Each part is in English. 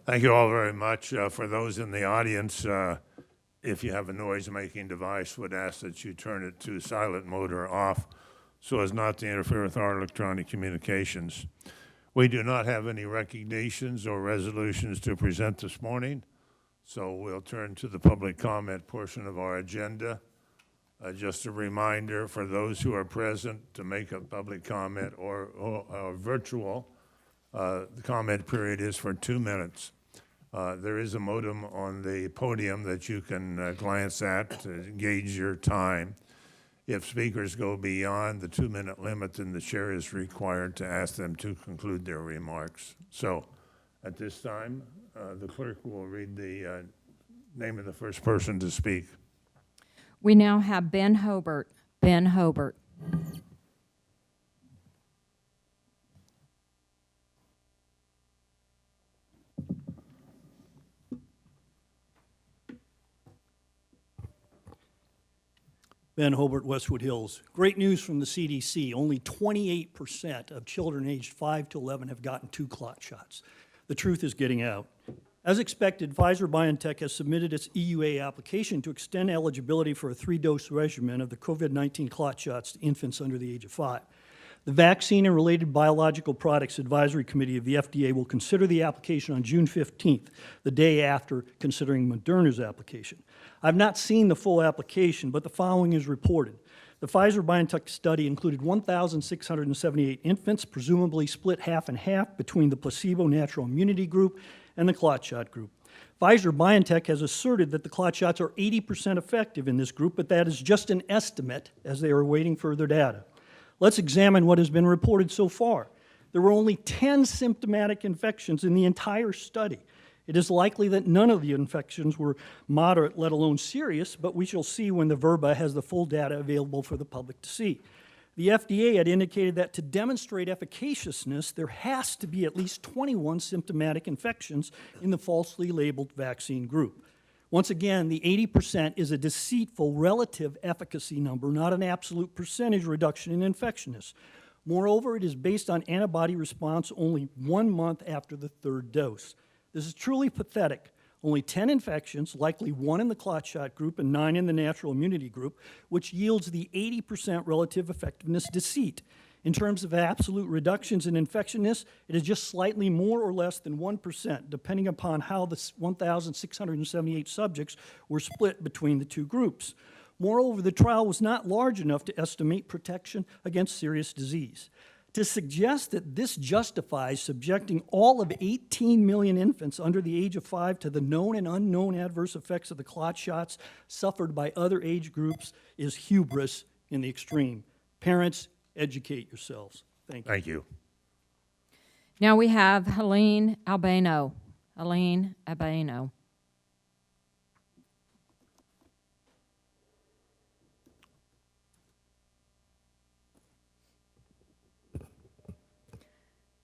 Thank you all very much. For those in the audience, if you have a noise-making device, would ask that you turn it to silent mode or off so as not to interfere with our electronic communications. We do not have any recognitions or resolutions to present this morning, so we'll turn to the public comment portion of our agenda. Just a reminder for those who are present to make a public comment or virtual, the comment period is for 2 minutes. There is a modem on the podium that you can glance at to gauge your time. If speakers go beyond the 2-minute limit, then the chair is required to ask them to conclude their remarks. So at this time, the clerk will read the name of the first person to speak. We now have Ben Hobart. Ben Hobart. Ben Hobart, Westwood Hills. Great news from the CDC. Only 28% of children aged 5 to 11 have gotten 2 clot shots. The truth is getting out. As expected, Pfizer-BioNTech has submitted its EUA application to extend eligibility for a 3-dose regimen of the COVID-19 clot shots to infants under the age of 5. The Vaccine and Related Biological Products Advisory Committee of the FDA will consider the application on June 15th, the day after considering Moderna's application. I've not seen the full application, but the following is reported. The Pfizer-BioNTech study included 1,678 infants, presumably split half and half between the placebo natural immunity group and the clot shot group. Pfizer-BioNTech has asserted that the clot shots are 80% effective in this group, but that is just an estimate as they are awaiting further data. Let's examine what has been reported so far. There were only 10 symptomatic infections in the entire study. It is likely that none of the infections were moderate, let alone serious, but we shall see when the VRBA has the full data available for the public to see. The FDA had indicated that to demonstrate efficaciousness, there has to be at least 21 symptomatic infections in the falsely labeled vaccine group. Once again, the 80% is a deceitful relative efficacy number, not an absolute percentage reduction in infectionness. Moreover, it is based on antibody response only 1 month after the 3rd dose. This is truly pathetic. Only 10 infections, likely 1 in the clot shot group and 9 in the natural immunity group, which yields the 80% relative effectiveness deceit. In terms of absolute reductions in infectionness, it is just slightly more or less than 1%, depending upon how the 1,678 subjects were split between the 2 groups. Moreover, the trial was not large enough to estimate protection against serious disease. To suggest that this justifies subjecting all of 18 million infants under the age of 5 to the known and unknown adverse effects of the clot shots suffered by other age groups is hubris in the extreme. Parents, educate yourselves. Thank you. Thank you. Now we have Helene Albano. Helene Albano.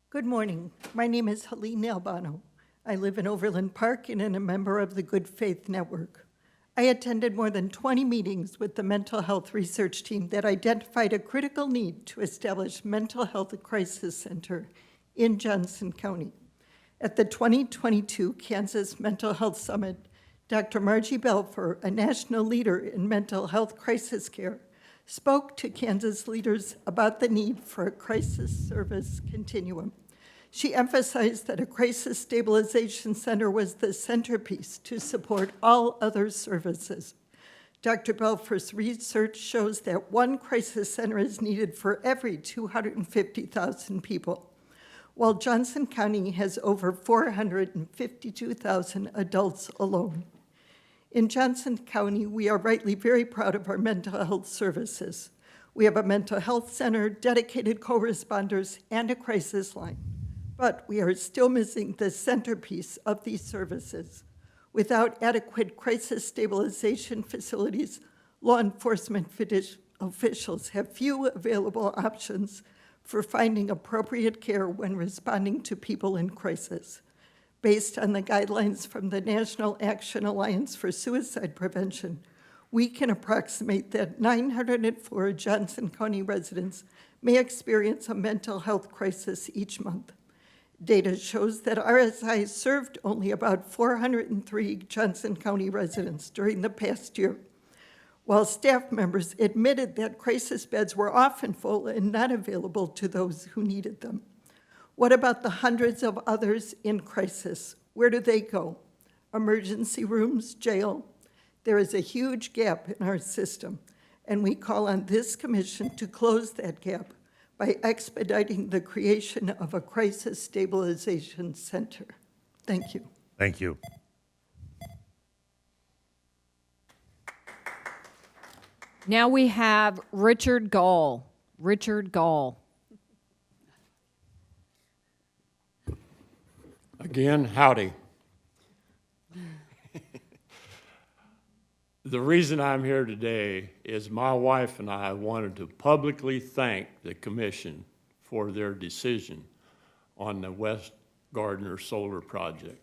Good morning. My name is Helene Albano. I live in Overland Park and am a member of the Good Faith Network. I attended more than 20 meetings with the mental health research team that identified a critical need to establish mental health crisis center in Johnson County. At the 2022 Kansas Mental Health Summit, Dr. Margie Belfer, a national leader in mental health crisis care, spoke to Kansas leaders about the need for a crisis service continuum. She emphasized that a crisis stabilization center was the centerpiece to support all other services. Dr. Belfer's research shows that 1 crisis center is needed for every 250,000 people, while Johnson County has over 452,000 adults alone. In Johnson County, we are rightly very proud of our mental health services. We have a mental health center, dedicated co-responders, and a crisis line. But we are still missing the centerpiece of these services. Without adequate crisis stabilization facilities, law enforcement officials have few available options for finding appropriate care when responding to people in crisis. Based on the guidelines from the National Action Alliance for Suicide Prevention, we can approximate that 904 Johnson County residents may experience a mental health crisis each month. Data shows that RSI served only about 403 Johnson County residents during the past year, while staff members admitted that crisis beds were often full and not available to those who needed them. What about the hundreds of others in crisis? Where do they go? Emergency rooms, jail? There is a huge gap in our system, and we call on this commission to close that gap by expediting the creation of a crisis stabilization center. Thank you. Thank you. Now we have Richard Gall. Richard Gall. Again, howdy. The reason I'm here today is my wife and I wanted to publicly thank the commission for their decision on the West Gardner Solar Project.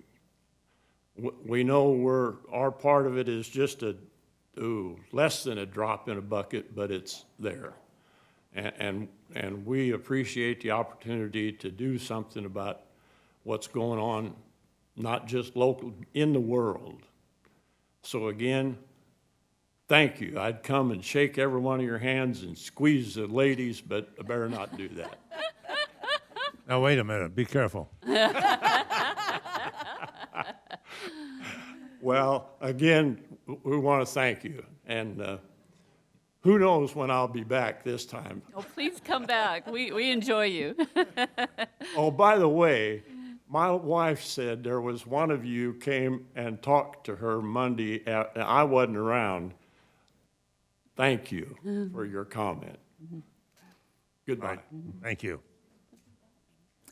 We know our part of it is just less than a drop in a bucket, but it's there. And we appreciate the opportunity to do something about what's going on, not just local, in the world. So again, thank you. I'd come and shake every one of your hands and squeeze the ladies, but I better not do that. Now, wait a minute. Be careful. Well, again, we want to thank you. And who knows when I'll be back this time. Oh, please come back. We enjoy you. Oh, by the way, my wife said there was one of you came and talked to her Monday. I wasn't around. Thank you for your comment. Goodbye. Right. Thank you.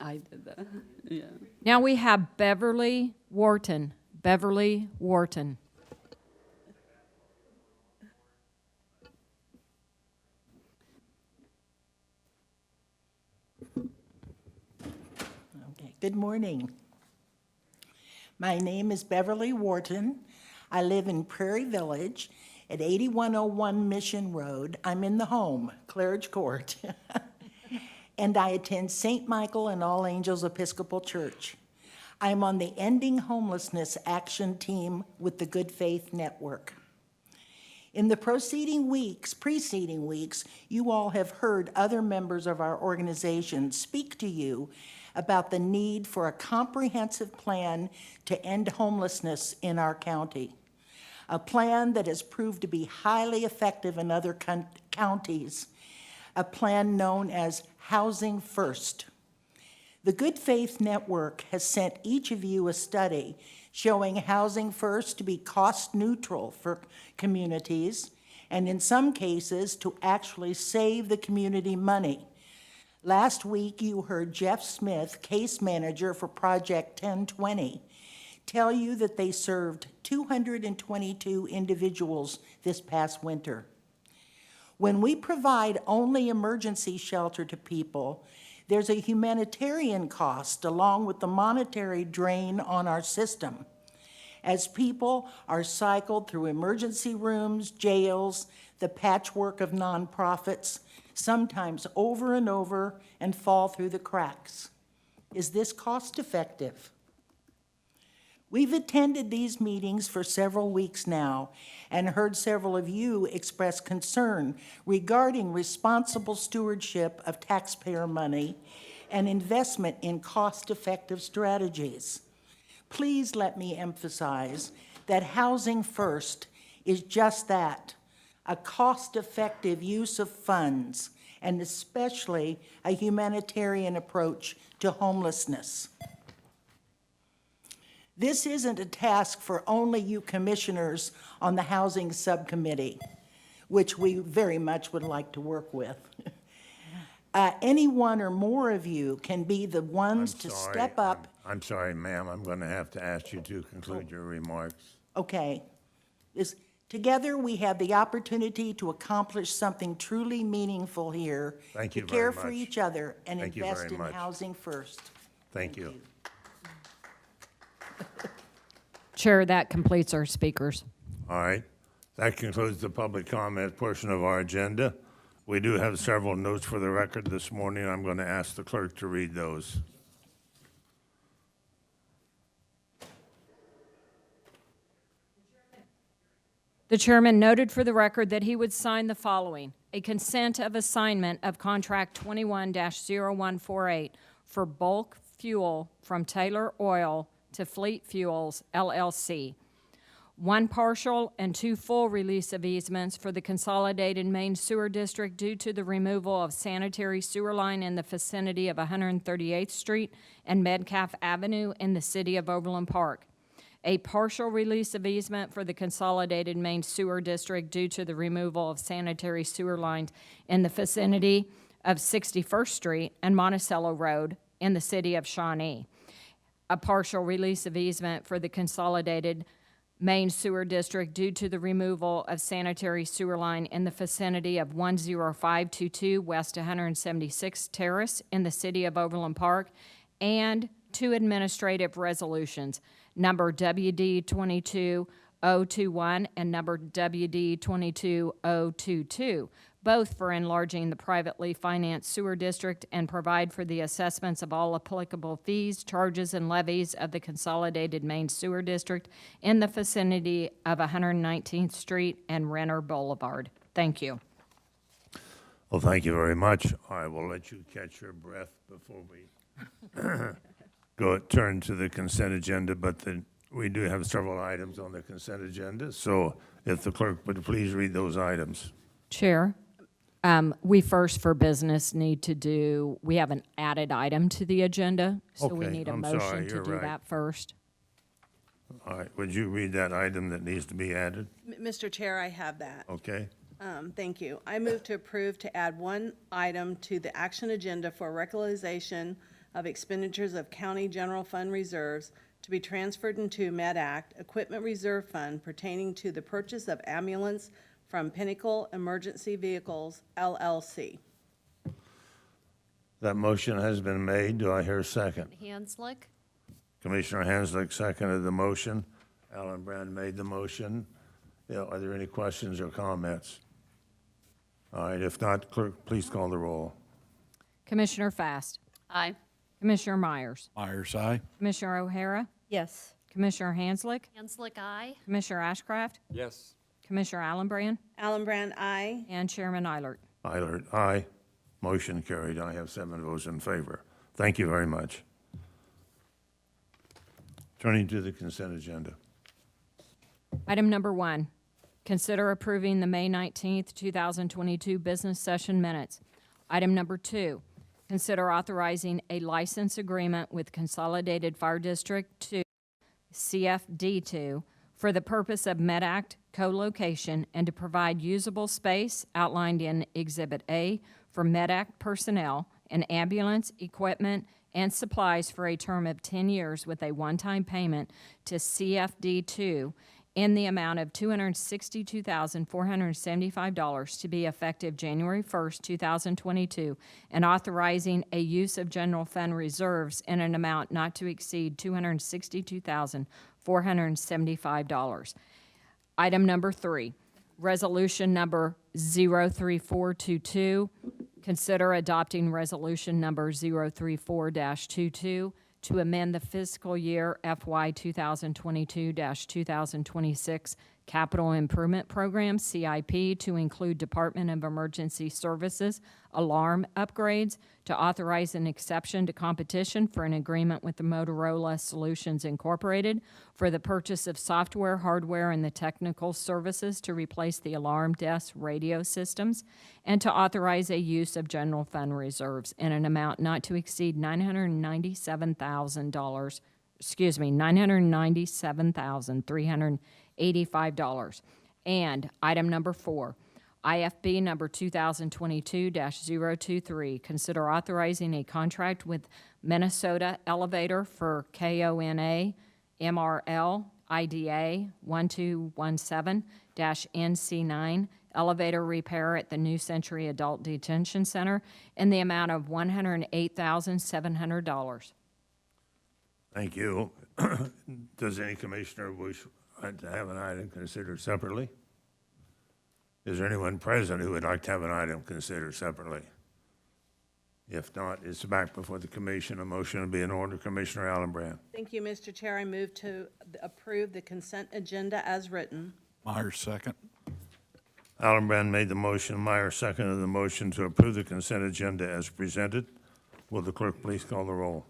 I did that. Yeah. Now we have Beverly Wharton. Beverly Wharton. Okay, good morning. My name is Beverly Wharton. I live in Prairie Village at 8101 Mission Road. I'm in the home, Claridge Court. And I attend St. Michael and All Angels Episcopal Church. I'm on the Ending Homelessness Action Team with the Good Faith Network. In the preceding weeks, you all have heard other members of our organization speak to you about the need for a comprehensive plan to end homelessness in our county. A plan that has proved to be highly effective in other counties, a plan known as Housing First. The Good Faith Network has sent each of you a study showing Housing First to be cost neutral for communities, and in some cases to actually save the community money. Last week, you heard Jeff Smith, case manager for Project 1020, tell you that they served 222 individuals this past winter. When we provide only emergency shelter to people, there's a humanitarian cost along with the monetary drain on our system, as people are cycled through emergency rooms, jails, the patchwork of nonprofits, sometimes over and over, and fall through the cracks. Is this cost effective? We've attended these meetings for several weeks now and heard several of you express concern regarding responsible stewardship of taxpayer money and investment in cost-effective strategies. Please let me emphasize that Housing First is just that, a cost-effective use of funds, and especially a humanitarian approach to homelessness. This isn't a task for only you commissioners on the Housing Subcommittee, which we very much would like to work with. Any one or more of you can be the ones to step up. I'm sorry, ma'am. I'm going to have to ask you to conclude your remarks. Okay. Together, we have the opportunity to accomplish something truly meaningful here. Thank you to care very for much. each other and Thank you invest very in much. Housing First. Thank you. Chair, that completes our speakers. All right. That concludes the public comment portion of our agenda. We do have several notes for the record this morning. I'm going to ask the clerk to read those. The chairman noted for the record that he would sign the following: a consent of assignment of contract 21-0148 for bulk fuel from Taylor Oil to Fleet Fuels LLC. 1 partial and 2 full release of easements for the Consolidated Main Sewer District due to the removal of sanitary sewer line in the vicinity of 138th Street and Metcalf Avenue in the city of Overland Park. A partial release of easement for the Consolidated Main Sewer District due to the removal of sanitary sewer lines in the vicinity of 61st Street and Monticello Road in the city of Shawnee. A partial release of easement for the Consolidated Main Sewer District due to the removal of sanitary sewer line in the vicinity of 10522 West 176th Terrace in the city of Overland Park, and 2 administrative resolutions, number WD 22021 and number WD 22022, both for enlarging the privately financed sewer district and provide for the assessments of all applicable fees, charges, and levies of the Consolidated Main Sewer District in the vicinity of 119th Street and Renner Boulevard. Thank you. Well, thank you very much. I will let you catch your breath before we turn to the consent agenda, but we do have several items on the consent agenda, so if the clerk would please read those items. Chair, we first for business need to do, we have an added item to the agenda, so we Okay, need a I'm motion sorry, to you're do right. that first. All right, would you read that item that needs to be added? Mr. Chair, I have that. Okay, Thank you. I move to approve to add 1 item to the action agenda for recognition of expenditures of county general fund reserves to be transferred into MedAct Equipment Reserve Fund pertaining to the purchase of ambulance from Pinnacle Emergency Vehicles, LLC. that motion has been made. Do I hear a second? Hanslick? Commissioner Hanslick seconded the motion. Alan Brand made the motion. Are there any questions or comments? All right, if not, clerk, please call the roll. Commissioner Fast, Aye. Commissioner Myers, Myers, aye. Commissioner O'Hara, Yes. Commissioner Hanslick, Hanslick, aye. Commissioner Ashcraft, Yes. Commissioner Allenbrand, Allen Brand, aye. and Chairman Eilert. Eilert, aye. Motion carried. I have 7 votes in favor. Thank you very much. Turning to the consent agenda. Item number 1, consider approving the May 19th, 2022 business session minutes. Item number 2, consider authorizing a license agreement with Consolidated Fire District 2, CFD2, for the purpose of MedAct co-location and to provide usable space outlined in Exhibit A for MedAct personnel and ambulance, equipment, and supplies for a term of 10 years with a one-time payment to CFD2 in the amount of $262,475 to be effective January 1st, 2022, and authorizing a use of general fund reserves in an amount not to exceed $262,475. Item number 3, resolution number 03422. Consider adopting resolution number 034-22 to amend the fiscal year FY 2022-2026 Capital Improvement Program, CIP, to include Department of Emergency Services alarm upgrades, to authorize an exception to competition for an agreement with the Motorola Solutions Incorporated for the purchase of software, hardware, and the technical services to replace the alarm desk radio systems, and to authorize a use of general fund reserves in an amount not to exceed $997,385. And item number 4, IFB number 2022-023, consider authorizing a contract with Minnesota Elevator for KONA MRL IDA 1217-NC9 elevator repair at the New Century Adult Detention Center in the amount of $108,700. Thank you. Does any commissioner wish to have an item considered separately? Is there anyone present who would like to have an item considered separately? If not, it's back before the commission. A motion will be in order. Commissioner Allenbrand. Thank you, Mr. Chair. I move to approve the consent agenda as written. Myers, second. Allenbrand made the motion, Meyer seconded the motion to approve the consent agenda as presented. Will the clerk please call the roll?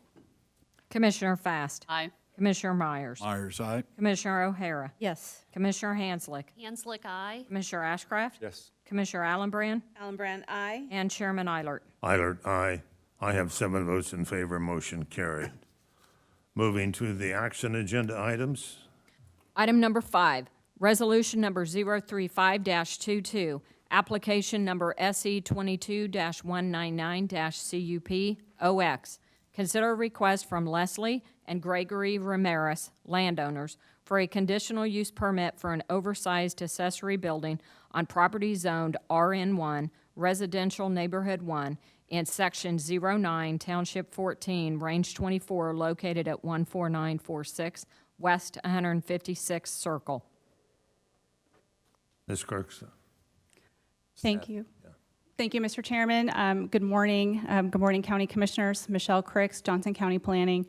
Commissioner Fast. Aye. Commissioner Myers. Myers, aye. Commissioner O'Hara. Yes. Commissioner Hanslick. Hanslick, aye. Commissioner Ashcraft. Yes. Commissioner Allenbrand. Allenbrand, aye. And Chairman Eilert. Eilert, aye. I have 7 votes in favor, motion carried. Moving to the action agenda items. Item number 5, resolution number 035-22, application number SE 22-199-CUP OX. Consider a request from Leslie and Gregory Ramirez, landowners, for a conditional use permit for an oversized accessory building on property zoned RN1, Residential Neighborhood 1, in Section 09, Township 14, Range 24, located at 14946 West 156th Circle. Ms. Kirks. Thank you. Thank you, Mr. Chairman. Good morning. Good morning, County Commissioners. Michelle Cricks, Johnson County Planning.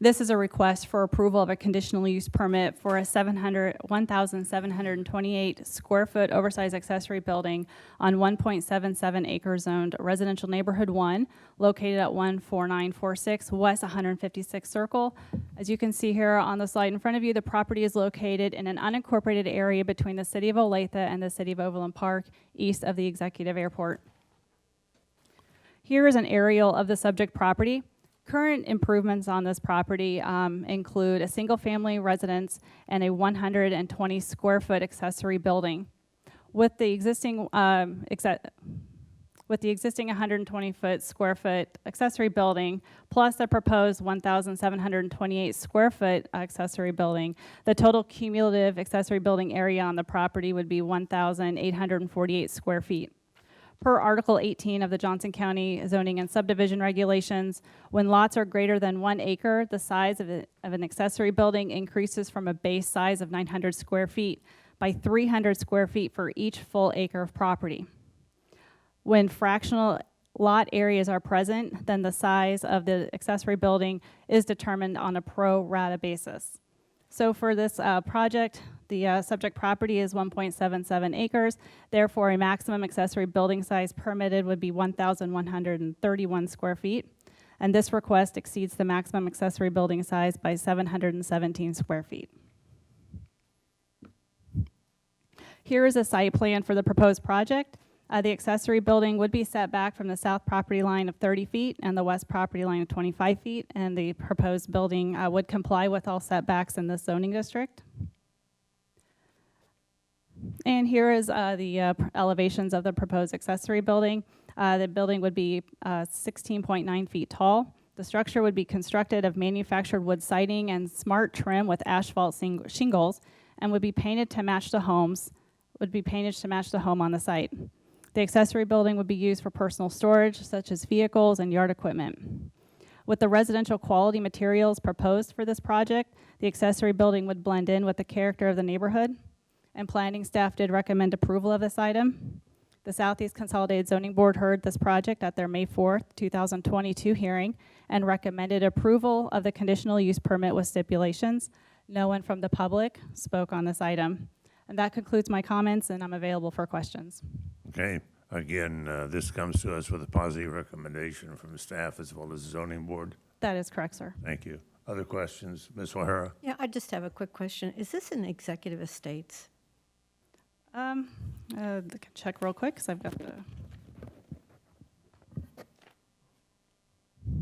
This is a request for approval of a conditional use permit for a 1,728 square foot oversized accessory building on 1.77 acre zoned residential neighborhood 1, located at 14946 West 156th Circle. As you can see here on the slide in front of you, the property is located in an unincorporated area between the city of Olathe and the city of Overland Park, east of the Executive Airport. Here is an aerial of the subject property. Current improvements on this property include a single-family residence and a 120 square foot accessory building. With the existing 120 square foot accessory building, plus the proposed 1,728 square foot accessory building, the total cumulative accessory building area on the property would be 1,848 square feet. Per Article 18 of the Johnson County Zoning and Subdivision Regulations, when lots are greater than 1 acre, the size of an accessory building increases from a base size of 900 square feet by 300 square feet for each full acre of property. When fractional lot areas are present, then the size of the accessory building is determined on a pro rata basis. So for this project, the subject property is 1.77 acres. Therefore, a maximum accessory building size permitted would be 1,131 square feet. And this request exceeds the maximum accessory building size by 717 square feet. Here is a site plan for the proposed project. The accessory building would be set back from the south property line of 30 feet and the west property line of 25 feet, and the proposed building would comply with all setbacks in this zoning district. And here is the elevations of the proposed accessory building. The building would be 16.9 feet tall. The structure would be constructed of manufactured wood siding and smart trim with asphalt shingles, and would be painted to match the home on the site. The accessory building would be used for personal storage, such as vehicles and yard equipment. With the residential quality materials proposed for this project, the accessory building would blend in with the character of the neighborhood, and planning staff did recommend approval of this item. The Southeast Consolidated Zoning Board heard this project at their May 4th, 2022 hearing and recommended approval of the conditional use permit with stipulations. No one from the public spoke on this item. And that concludes my comments, and I'm available for questions. Okay, again, this comes to us with a positive recommendation from staff as well as the zoning board. That is correct, sir. Thank you. Other questions? Ms. O'Hara? Yeah, I just have a quick question. Is this an executive estates? Check real quick, because I've got the...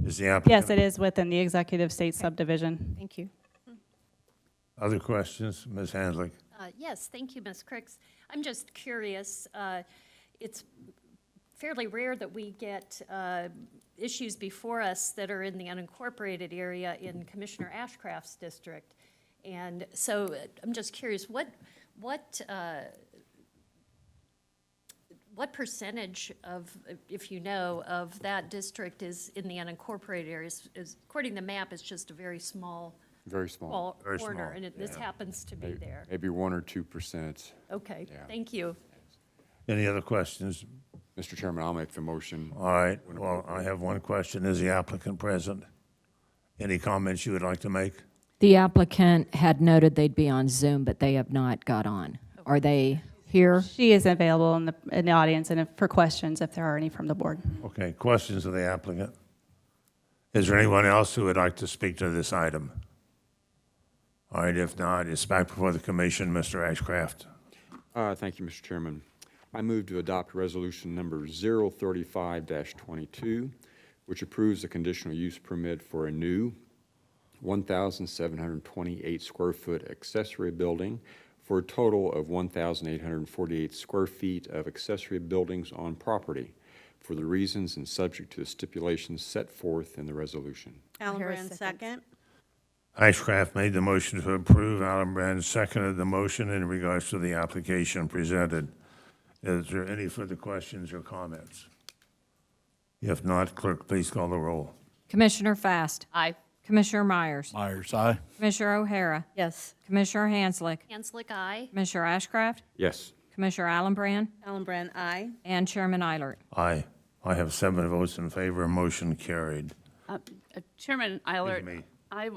Is the applicant? Yes, it is within the executive state subdivision. Thank you. Other questions? Ms. Hanslick? Yes, thank you, Ms. Cricks. I'm just curious, it's fairly rare that we get issues before us that are in the unincorporated area in Commissioner Ashcraft's district. And so I'm just curious, what percentage of, if you know, of that district is in the unincorporated areas? According to the map, it's just a very small Very small. Very corner, small, and this happens to be there. Maybe 1 or 2%. Okay, Yeah. thank you. Any other questions? Mr. Chairman, I'll make the motion. All right, well, I have one question. Is the applicant present? Any comments you would like to make? The applicant had noted they'd be on Zoom, but they have not got on. Are they here? She is available in the audience and for questions if there are any from the board. Okay, questions of the applicant? Is there anyone else who would like to speak to this item? All right, if not, it's back before the commission. Mr. Ashcraft. Thank you, Mr. Chairman. I move to adopt resolution number 035-22, which approves a conditional use permit for a new 1,728 square foot accessory building for a total of 1,848 square feet of accessory buildings on property for the reasons and subject to the stipulations set forth in the resolution. Allenbrand, second. Ashcraft made the motion to approve. Allenbrand seconded the motion in regards to the application presented. Is there any further questions or comments? If not, clerk, please call the roll. Commissioner Fast. Aye. Commissioner Myers. Myers, aye. Commissioner O'Hara. Yes. Commissioner Hanslick. Hanslick, aye. Commissioner Ashcraft. Yes. Commissioner Allenbrand. Allenbrand, aye. And Chairman Eilert. Aye. I have 7 votes in favor. Motion carried. Chairman Eilert, me. I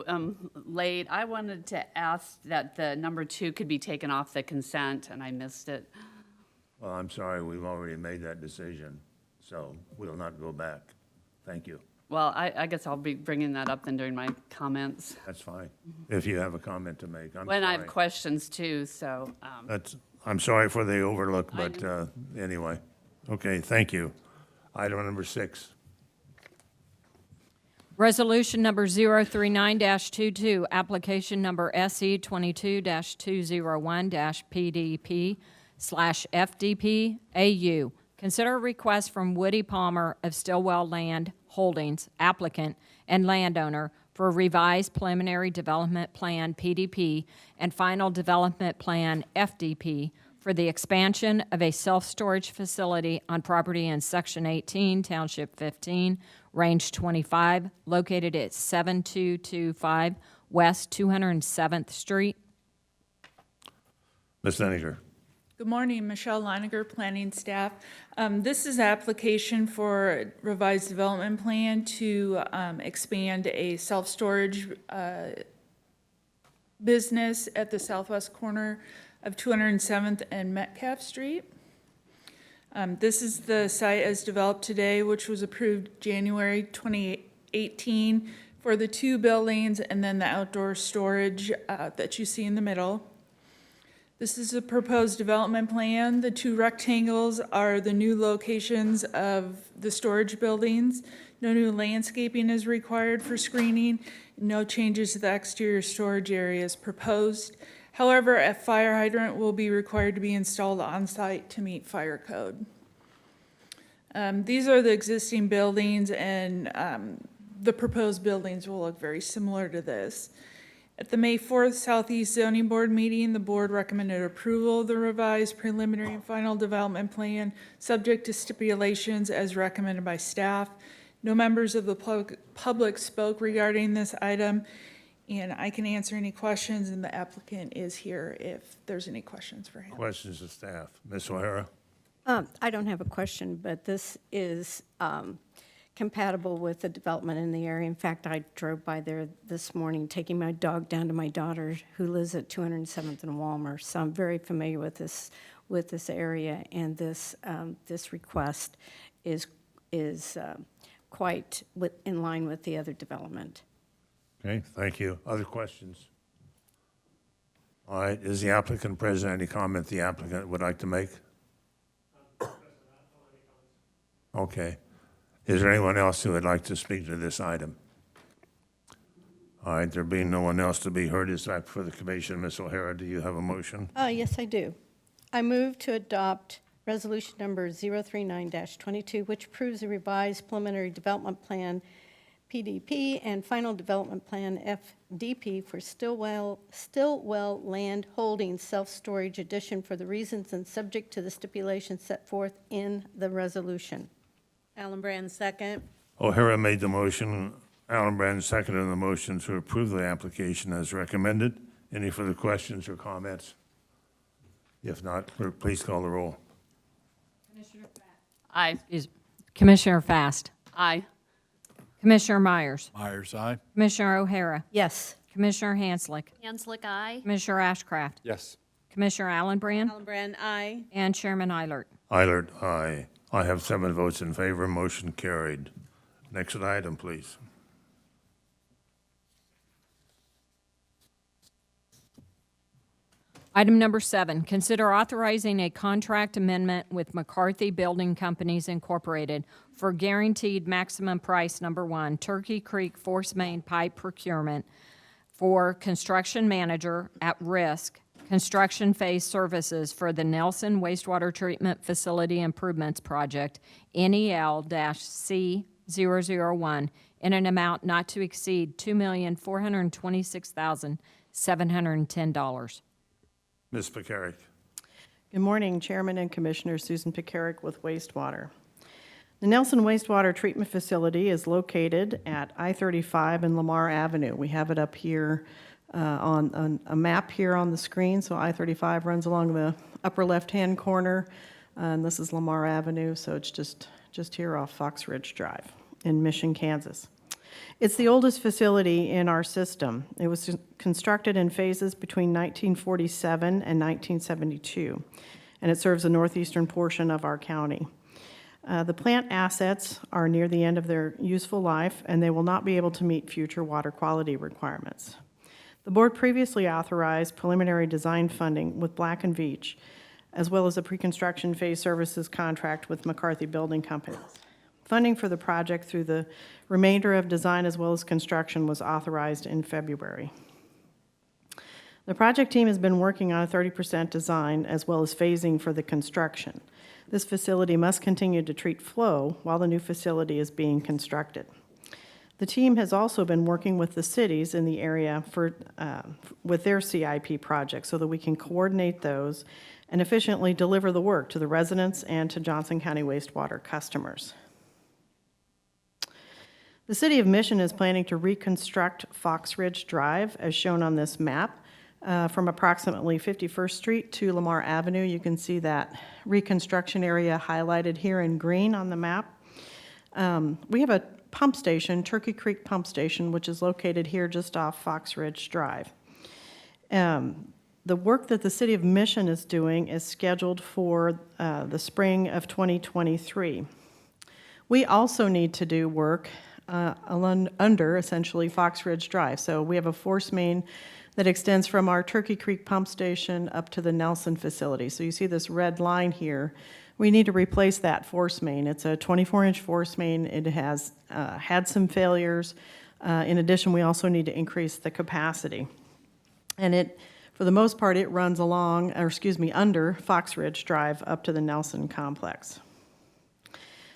wanted to ask that the number 2 could be taken off the consent, and I missed it. Well, I'm sorry, we've already made that decision, so we'll not go back. Thank you. Well, I guess I'll be bringing that up then during my comments. That's fine. If you have a comment to make, I'm When I have sorry. questions too, so, I'm sorry for the overlook, but anyway. Okay, thank you. Item number 6. Resolution number 039-22, application number SE 22-201-PDP/FDP AU. Consider a request from Woody Palmer of Stillwell Land Holdings, applicant and landowner, for a revised preliminary development plan PDP and final development plan FDP for the expansion of a self-storage facility on property in Section 18, Township 15, Range 25, located at 7225 West 207th Street. Ms. Denninger. Good morning, Michelle Leiniger, planning staff. This is application for revised development plan to expand a self-storage business at the southwest corner of 207th and Metcalf Street. This is the site as developed today, which was approved January 2018 for the 2 buildings and then the outdoor storage that you see in the middle. This is a proposed development plan. The 2 rectangles are the new locations of the storage buildings. No new landscaping is required for screening. No changes to the exterior storage area is proposed. However, a fire hydrant will be required to be installed on-site to meet fire code. These are the existing buildings, and the proposed buildings will look very similar to this. At the May 4th Southeast Zoning Board meeting, the board recommended approval of the revised preliminary and final development plan, subject to stipulations as recommended by staff. No members of the public spoke regarding this item, and I can answer any questions, and the applicant is here if there's any questions for him. Questions of staff. Ms. O'Hara? I don't have a question, but this is compatible with the development in the area. In fact, I drove by there this morning, taking my dog down to my daughter, who lives at 207th and Walmer. So I'm very familiar with this area, and this request is quite in line with the other development. Okay, thank you. Other questions? All right, is the applicant present? Any comment the applicant would like to make? Okay. Is there anyone else who would like to speak to this item? All right, there being no one else to be heard, is back for the commission. Ms. O'Hara, do you have a motion? Yes, I do. I move to adopt resolution number 039-22, which approves a revised preliminary development plan, PDP, and final development plan, FDP, for Stillwell Land Holdings self-storage addition for the reasons and subject to the stipulations set forth in the resolution. Allenbrand, second. O'Hara made the motion. Allenbrand seconded the motion to approve the application as recommended. Any further questions or comments? If not, clerk, please call the roll. aye. Commissioner Fast. Aye. Commissioner Myers. Myers, aye. Commissioner O'Hara. Yes. Commissioner Hanslick. Hanslick, aye. Commissioner Ashcraft. Yes. Commissioner Allenbrand, Allenbrand, aye. and Chairman Eilert. Eilert, aye. I have 7 votes in favor, motion carried. Next item, please. Item number 7, consider authorizing a contract amendment with McCarthy Building Companies Incorporated for guaranteed maximum price number 1, Turkey Creek Force Main Pipe Procurement for construction manager at risk construction phase services for the Nelson Wastewater Treatment Facility Improvements Project, NEL-C001, in an amount not to exceed $2,426,710. Ms. Pekarik. Good morning, Chairman and Commissioner. Susan Pekarik with Wastewater. The Nelson Wastewater Treatment Facility is located at I-35 and Lamar Avenue. We have it up here on a map here on the screen. So I-35 runs along the upper left-hand corner, and this is Lamar Avenue, so it's just here off Fox Ridge Drive in Mission, Kansas. It's the oldest facility in our system. It was constructed in phases between 1947 and 1972, and it serves the northeastern portion of our county. The plant assets are near the end of their useful life, and they will not be able to meet future water quality requirements. The board previously authorized preliminary design funding with Black & Veatch, as well as a pre-construction phase services contract with McCarthy Building Companies. Funding for the project through the remainder of design as well as construction was authorized in February. The project team has been working on a 30% design as well as phasing for the construction. This facility must continue to treat flow while the new facility is being constructed. The team has also been working with the cities in the area with their CIP projects so that we can coordinate those and efficiently deliver the work to the residents and to Johnson County wastewater customers. The City of Mission is planning to reconstruct Fox Ridge Drive, as shown on this map, from approximately 51st Street to Lamar Avenue. You can see that reconstruction area highlighted here in green on the map. We have a pump station, Turkey Creek Pump Station, which is located here just off Fox Ridge Drive. The work that the City of Mission is doing is scheduled for the spring of 2023. We also need to do work under, essentially, Fox Ridge Drive. So we have a force main that extends from our Turkey Creek Pump Station up to the Nelson facility. So you see this red line here. We need to replace that force main. It's a 24-inch force main. It has had some failures. In addition, we also need to increase the capacity. And for the most part, it runs under Fox Ridge Drive up to the Nelson complex.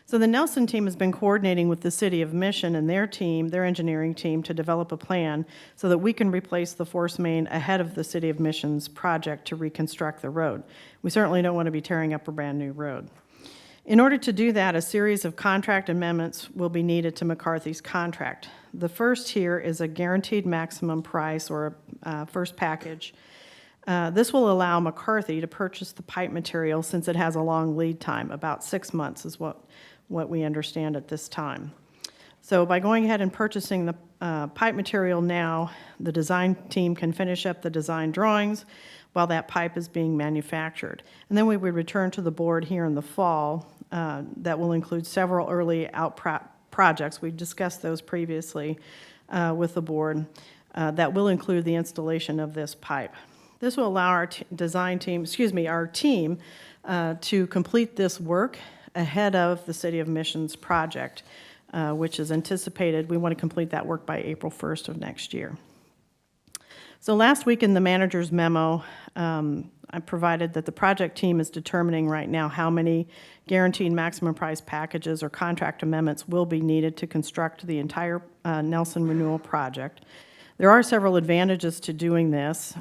So the Nelson team has been coordinating with the City of Mission and their engineering team, to develop a plan so that we can replace the force main ahead of the City of Mission's project to reconstruct the road. We certainly don't want to be tearing up a brand new road. In order to do that, a series of contract amendments will be needed to McCarthy's contract. The first here is a guaranteed maximum price, or a first package. This will allow McCarthy to purchase the pipe material, since it has a long lead time. About 6 months is what we understand at this time. So by going ahead and purchasing the pipe material now, the design team can finish up the design drawings while that pipe is being manufactured. And then we would return to the board here in the fall. That will include several early out projects. We've discussed those previously with the board. That will include the installation of this pipe. This will allow our our team to complete this work ahead of the City of Mission's project, which is anticipated. We want to complete that work by April 1st of next year. So last week in the manager's memo, I provided that the project team is determining right now how many guaranteed maximum price packages or contract amendments will be needed to construct the entire Nelson Renewal project. There are several advantages to doing this.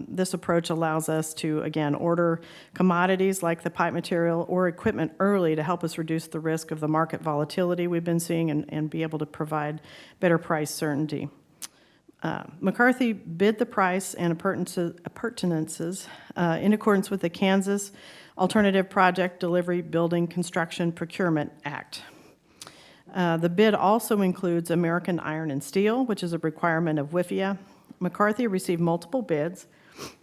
This approach allows us to, again, order commodities like the pipe material or equipment early to help us reduce the risk of the market volatility we've been seeing and be able to provide better price certainty. McCarthy bid the price and appurtenances in accordance with the Kansas Alternative Project Delivery Building Construction Procurement Act. The bid also includes American Iron and Steel, which is a requirement of WIFIA. McCarthy received multiple bids.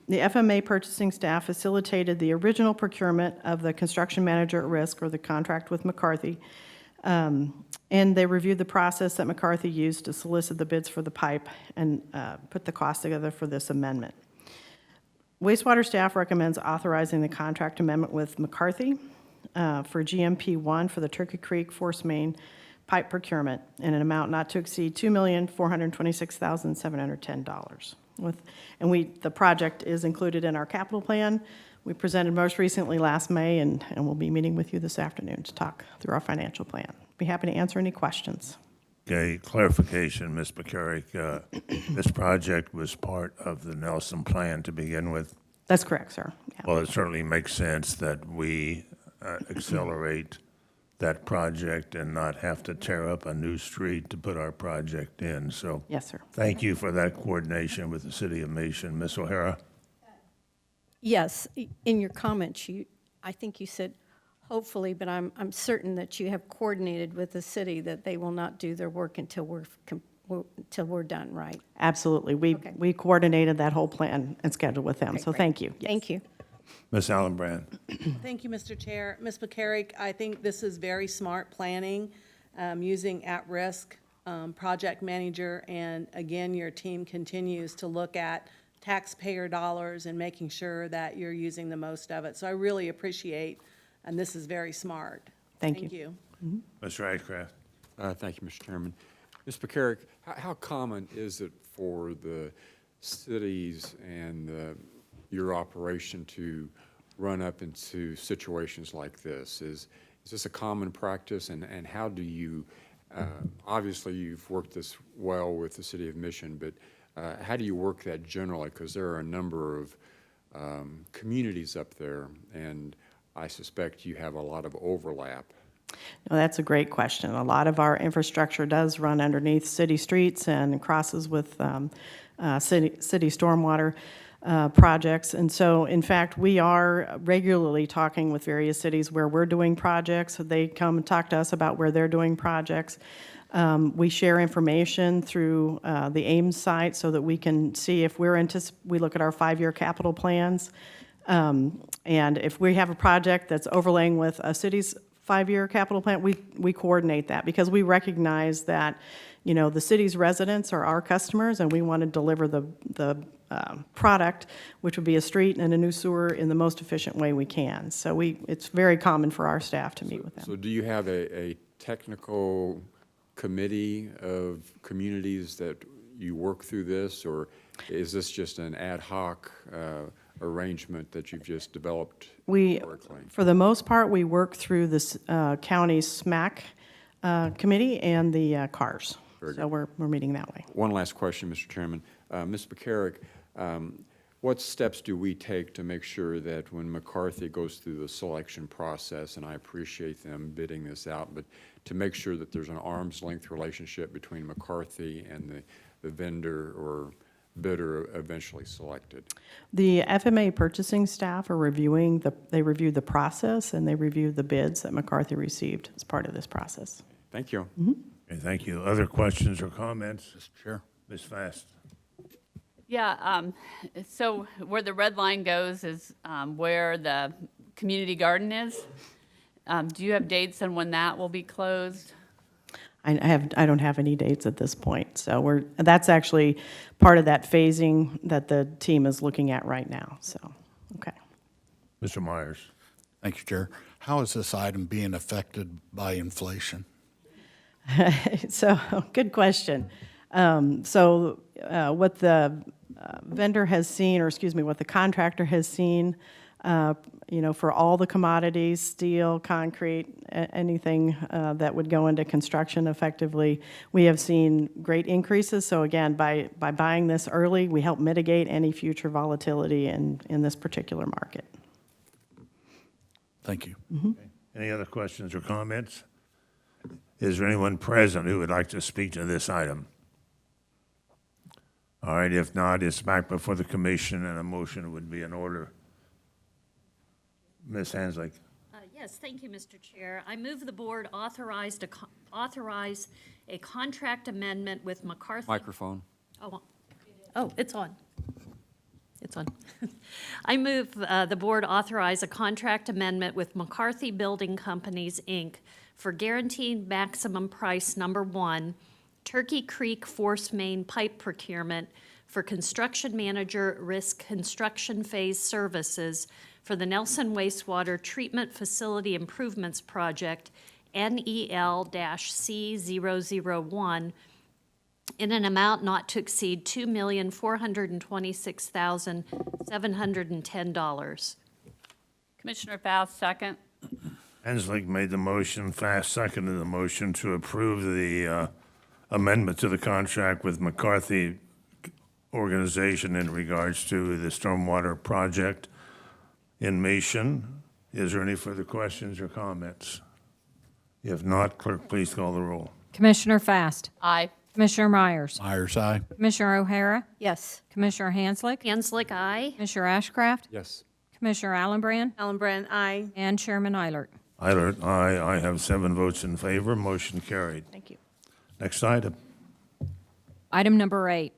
The FMA purchasing staff facilitated the original procurement of the construction manager at risk, or the contract with McCarthy, and they reviewed the process that McCarthy used to solicit the bids for the pipe and put the cost together for this amendment. Wastewater staff recommends authorizing the contract amendment with McCarthy for GMP 1 for the Turkey Creek Force Main pipe procurement in an amount not to exceed $2,426,710. The project is included in our capital plan. We presented most recently last May, and we'll be meeting with you this afternoon to talk through our financial plan. Be happy to answer any questions. Okay, clarification, Ms. McCarrick. This project was part of the Nelson Plan to begin with. That's correct, sir. Yeah. Well, it certainly makes sense that we accelerate that project and not have to tear up a new street to put our project in. So Yes, sir. thank you for that coordination with the City of Mission. Ms. O'Hara? Yes, in your comments, I think you said hopefully, but I'm certain that you have coordinated with the city that they will not do their work until we're done, right? Absolutely. We coordinated that whole plan and schedule with them, Okay, so great. thank you. Yes. Thank you. Ms. Allenbrand? Thank you, Mr. Chair. Ms. McCarrick, I think this is very smart planning, using at-risk project manager, and again, your team continues to look at taxpayer dollars and making sure that you're using the most of it. So I really appreciate, and this is very smart. Thank you. Mr. Ashcraft? Thank you, Mr. Chairman. Ms. McCarrick, how common is it for the cities and your operation to run up into situations like this? Is this a common practice, and how do you, obviously you've worked this well with the City of Mission, but how do you work that generally? Because there are a number of communities up there, and I suspect you have a lot of overlap. No, that's a great question. A lot of our infrastructure does run underneath city streets and crosses with city stormwater projects. And so, in fact, we are regularly talking with various cities where we're doing projects. They come and talk to us about where they're doing projects. We share information through the AIMS site so that we can see if we look at our 5-year capital plans. And if we have a project that's overlaying with a city's 5-year capital plan, we coordinate that, because we recognize that, the city's residents are our customers, and we want to deliver the product, which would be a street and a new sewer, in the most efficient way we can. So it's very common for our staff to meet with them. So do you have a technical committee of communities that you work through this, or is this just an ad hoc arrangement that you've just developed historically? For the most part, we work through this county's SMAC committee and the CARS. So we're meeting that way. One last question, Mr. Chairman. Ms. McCarrick, what steps do we take to make sure that when McCarthy goes through the selection process, and I appreciate them bidding this out, but to make sure that there's an arm's length relationship between McCarthy and the vendor or bidder eventually selected? The FMA purchasing staff are reviewed the process, and they reviewed the bids that McCarthy received as part of this process. Thank you. Okay, thank you. Other questions or comments? Mr. Chair. Ms. Fast? Yeah, so where the red line goes is where the community garden is. Do you have dates on when that will be closed? I don't have any dates at this point, so that's actually part of that phasing that the team is looking at right now, so, okay. Mr. Myers? Thank you, Chair. How is this item being affected by inflation? So, good question. What the vendor has seen, or excuse me, what the contractor has seen, for all the commodities, steel, concrete, anything that would go into construction effectively, we have seen great increases. So again, by buying this early, we help mitigate any future volatility in this particular market. Thank you. Okay. Any other questions or comments? Is there anyone present who would like to speak to this item? All right, if not, it's back before the commission, and a motion would be in order. Ms. Hanslick? Yes, thank you, Mr. Chair. I move the board authorize a contract amendment with McCarthy. Microphone. Oh, it's on. It's on. I move the board authorize a contract amendment with McCarthy Building Companies, Inc. for guaranteed maximum price number 1, Turkey Creek Force Main Pipe Procurement for construction manager risk construction phase services for the Nelson Wastewater Treatment Facility Improvements Project, NEL-C001, in an amount not to exceed $2,426,710. Commissioner Faust, second. Henslick made the motion, Fast seconded the motion to approve the amendment to the contract with McCarthy Organization in regards to the stormwater project in Mission. Is there any further questions or comments? If not, clerk, please call the roll. Commissioner Fast. Aye. Commissioner Myers. Myers, aye. Commissioner O'Hara. Yes. Commissioner Hanslick. Hanslick, aye. Commissioner Ashcraft. Yes. Commissioner Allenbrand. Allenbrand, aye. And Chairman Eilert. Eilert, aye. I have 7 votes in favor. Motion carried. Thank you. Next item. Item number 8.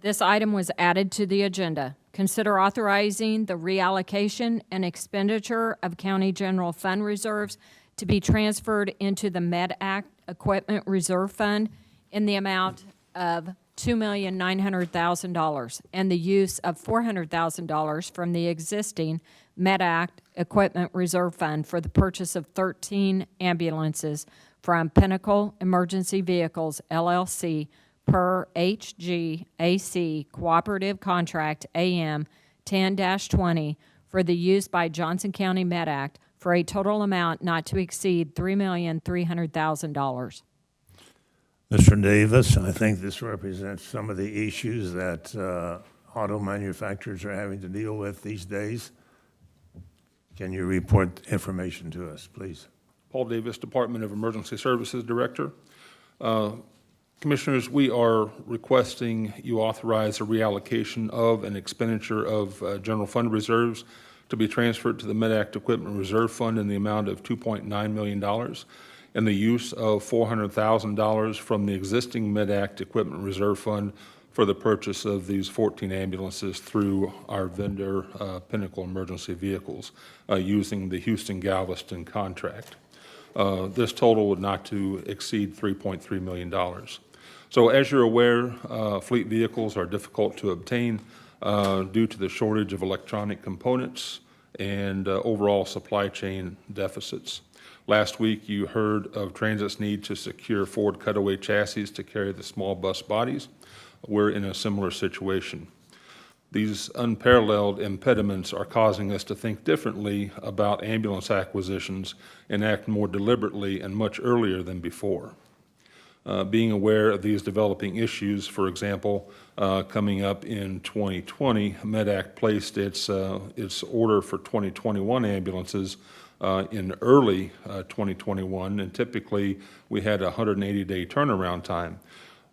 This item was added to the agenda. Consider authorizing the reallocation and expenditure of county general fund reserves to be transferred into the Med Act Equipment Reserve Fund in the amount of $2,900,000 and the use of $400,000 from the existing Med Act Equipment Reserve Fund for the purchase of 13 ambulances from Pinnacle Emergency Vehicles, LLC, per HGAC Cooperative Contract AM 10-20 for the use by Johnson County Med Act for a total amount not to exceed $3,300,000. Mr. Davis, I think this represents some of the issues that auto manufacturers are having to deal with these days. Can you report information to us, please? Paul Davis, Department of Emergency Services Director. Commissioners, we are requesting you authorize a reallocation of an expenditure of general fund reserves to be transferred to the Med Act Equipment Reserve Fund in the amount of $2.9 million and the use of $400,000 from the existing Med Act Equipment Reserve Fund for the purchase of these 14 ambulances through our vendor, Pinnacle Emergency Vehicles, using the Houston-Galveston contract. This total would not to exceed $3.3 million. So as you're aware, fleet vehicles are difficult to obtain due to the shortage of electronic components and overall supply chain deficits. Last week, you heard of Transit's need to secure Ford cutaway chassis to carry the small bus bodies. We're in a similar situation. These unparalleled impediments are causing us to think differently about ambulance acquisitions and act more deliberately and much earlier than before. Being aware of these developing issues, for example, coming up in 2020, MedAct placed its order for 2021 ambulances in early 2021, and typically we had a 180-day turnaround time.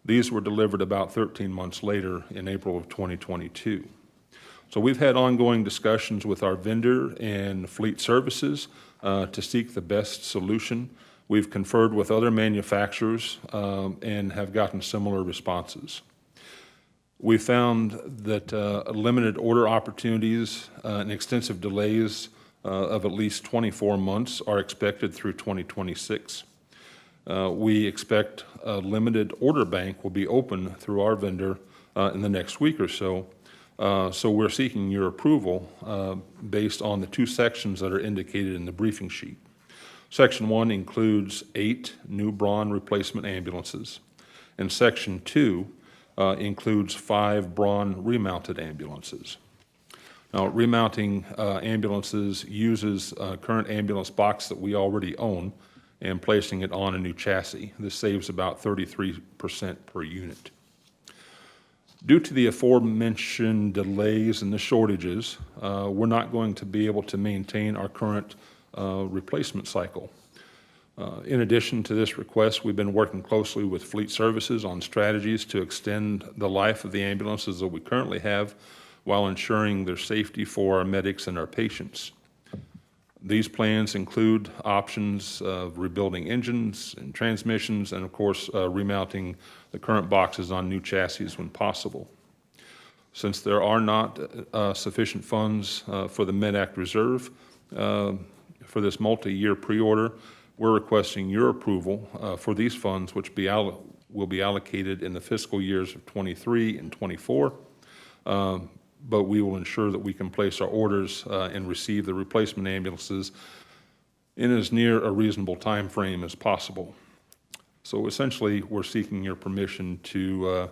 These were delivered about 13 months later in April of 2022. So we've had ongoing discussions with our vendor and fleet services to seek the best solution. We've conferred with other manufacturers and have gotten similar responses. We found that limited order opportunities and extensive delays of at least 24 months are expected through 2026. We expect a limited order bank will be open through our vendor in the next week or so. So we're seeking your approval based on the 2 sections that are indicated in the briefing sheet. Section 1 includes 8 new Braun replacement ambulances, and Section 2 includes 5 Braun remounted ambulances. Now, remounting ambulances uses a current ambulance box that we already own and placing it on a new chassis. This saves about 33% per unit. Due to the aforementioned delays and the shortages, we're not going to be able to maintain our current replacement cycle. In addition to this request, we've been working closely with fleet services on strategies to extend the life of the ambulances that we currently have while ensuring their safety for our medics and our patients. These plans include options of rebuilding engines and transmissions and, of course, remounting the current boxes on new chassis when possible. Since there are not sufficient funds for the MedAct reserve for this multi-year pre-order, we're requesting your approval for these funds, which will be allocated in the fiscal years of '23 and '24. But we will ensure that we can place our orders and receive the replacement ambulances in as near a reasonable time frame as possible. So essentially, we're seeking your permission to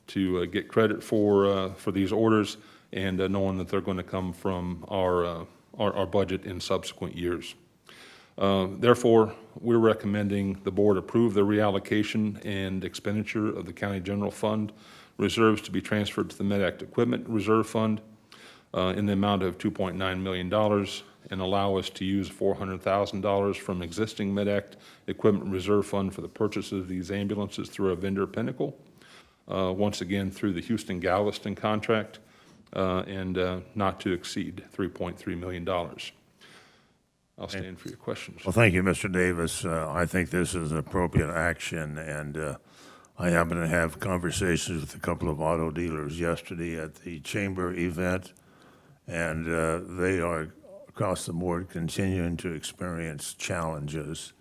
get credit for these orders, and knowing that they're going to come from our budget in subsequent years. Therefore, we're recommending the board approve the reallocation and expenditure of the county general fund reserves to be transferred to the MedAct Equipment Reserve Fund in the amount of $2.9 million, and allow us to use $400,000 from existing MedAct Equipment Reserve Fund for the purchase of these ambulances through a vendor Pinnacle, once again through the Houston Galveston contract, and not to exceed $3.3 million. I'll stand for your questions. Well, thank you, Mr. Davis. I think this is appropriate action, and I happened to have conversations with a couple of auto dealers yesterday at the chamber event, and they are across the board continuing to experience challenges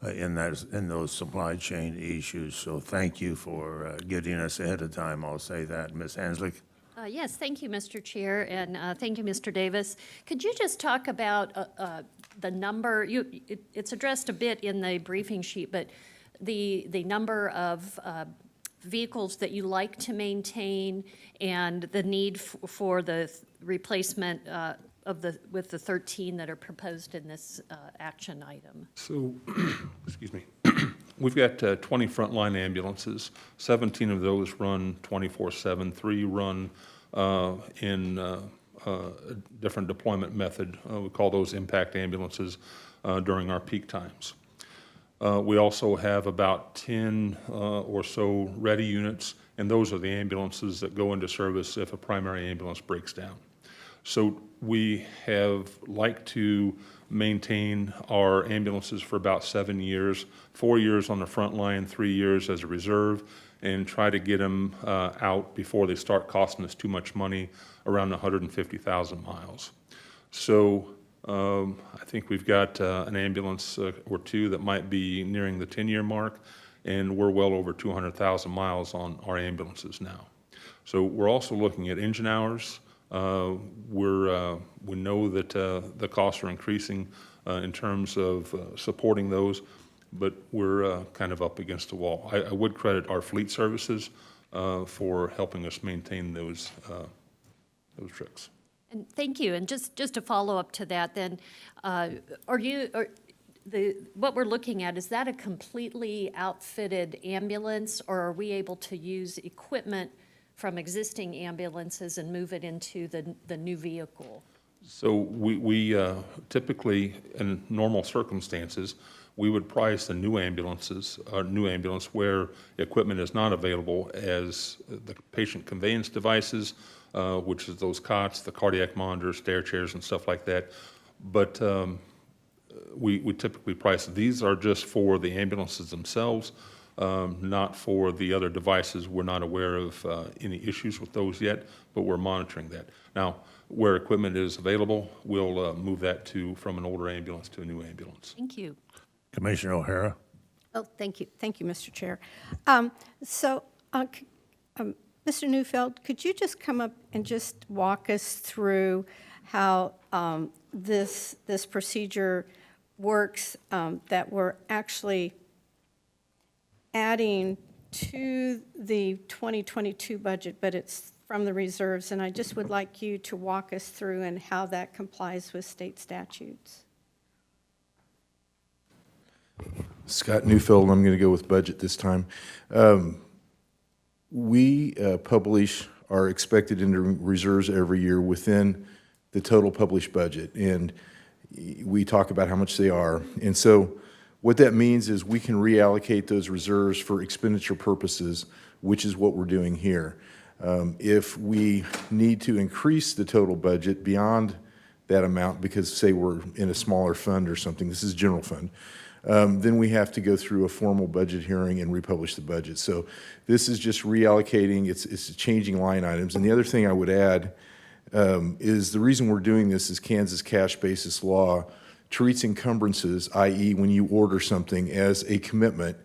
in those supply chain issues. So thank you for getting us ahead of time. I'll say that. Ms. Hanslick? Yes, thank you, Mr. Chair, and thank you, Mr. Davis. Could you just talk about the number? It's addressed a bit in the briefing sheet, but the number of vehicles that you like to maintain and the need for the replacement with the 13 that are proposed in this action item. So, excuse me, we've got 20 frontline ambulances. 17 of those run 24/7. 3 run in a different deployment method. We call those impact ambulances during our peak times. We also have about 10 or so ready units, and those are the ambulances that go into service if a primary ambulance breaks down. So we have liked to maintain our ambulances for about 7 years, 4 years on the front line, 3 years as a reserve, and try to get them out before they start costing us too much money, around 150,000 miles. So I think we've got an ambulance or two that might be nearing the 10-year mark, and we're well over 200,000 miles on our ambulances now. So we're also looking at engine hours. We know that the costs are increasing in terms of supporting those, but we're kind of up against the wall. I would credit our fleet services for helping us maintain those trips. And thank you. And just to follow up to that, then, what we're looking at, is that a completely outfitted ambulance, or are we able to use equipment from existing ambulances and move it into the new vehicle? So we typically, in normal circumstances, we would price the new ambulance where equipment is not available as the patient conveyance devices, which is those cots, the cardiac monitors, stair chairs, and stuff like that. But we typically price, these are just for the ambulances themselves, not for the other devices. We're not aware of any issues with those yet, but we're monitoring that. Now, where equipment is available, we'll move that from an older ambulance to a new ambulance. Thank you. Commissioner O'Hara? Oh, thank you. Thank you, Mr. Chair. Mr. Neufeld, could you just come up and just walk us through how this procedure works, that we're actually adding to the 2022 budget, but it's from the reserves, and I just would like you to walk us through and how that complies with state statutes. Scott Neufeld, I'm going to go with budget this time. We publish our expected into reserves every year within the total published budget, and we talk about how much they are. And so what that means is we can reallocate those reserves for expenditure purposes, which is what we're doing here. If we need to increase the total budget beyond that amount because, say, we're in a smaller fund or something, this is general fund, then we have to go through a formal budget hearing and republish the budget. So this is just reallocating, it's changing line items. And the other thing I would add is the reason we're doing this is Kansas cash basis law treats encumbrances, i.e. when you order something, as a commitment,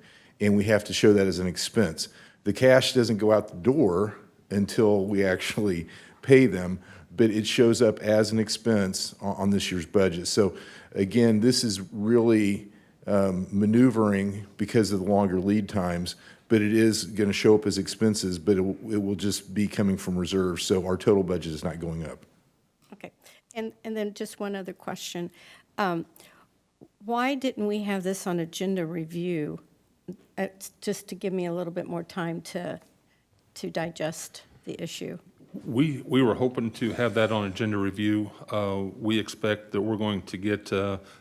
and we have to show that as an expense. The cash doesn't go out the door until we actually pay them, but it shows up as an expense on this year's budget. So again, this is really maneuvering because of the longer lead times, but it is going to show up as expenses, but it will just be coming from reserves, so our total budget is not going up. Okay, and then just one other question. Why didn't we have this on agenda review? Just to give me a little bit more time to digest the issue. We were hoping to have that on agenda review. We expect that we're going to get,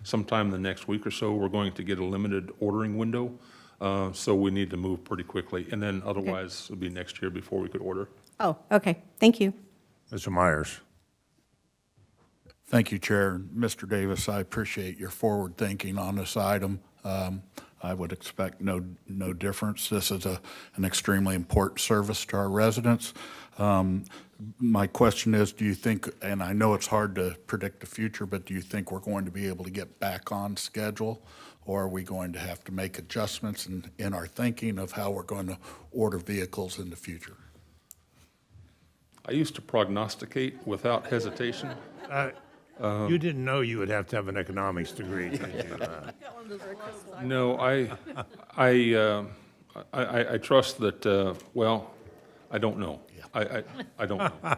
sometime in the next week or so, we're going to get a limited ordering window. So we need to move pretty quickly. And then otherwise, it'll be next year before we could order. Oh, okay, thank you. Mr. Myers. Thank you, Chair. Mr. Davis, I appreciate your forward thinking on this item. I would expect no difference. This is an extremely important service to our residents. My question is, do you think, and I know it's hard to predict the future, but do you think we're going to be able to get back on schedule? Or are we going to have to make adjustments in our thinking of how we're going to order vehicles in the future? I used to prognosticate without hesitation. You didn't know you would have to have an economics degree, did you? No, I trust that, well, I don't know. I don't know.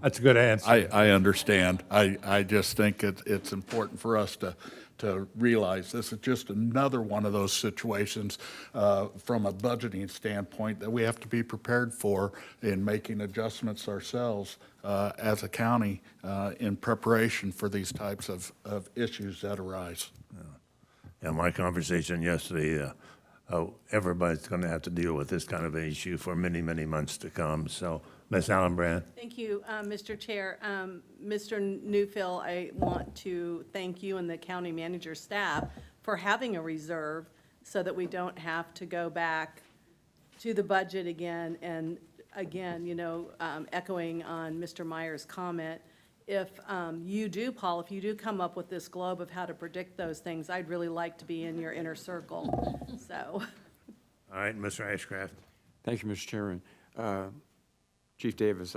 That's a good answer. I understand. I just think it's important for us to realize this is just another one of those situations from a budgeting standpoint that we have to be prepared for in making adjustments ourselves as a county in preparation for these types of issues that arise. Yeah, my conversation yesterday, everybody's going to have to deal with this kind of an issue for many, many months to come. So, Ms. Allenbrand. Thank you, Mr. Chair. Mr. Newfield, I want to thank you and the county manager staff for having a reserve so that we don't have to go back to the budget again. And again, echoing on Mr. Meyer's comment, if you do, Paul, if you do come up with this globe of how to predict those things, I'd really like to be in your inner circle, so. All right, Mr. Ashcraft. Thank you, Mr. Chairman. Chief Davis,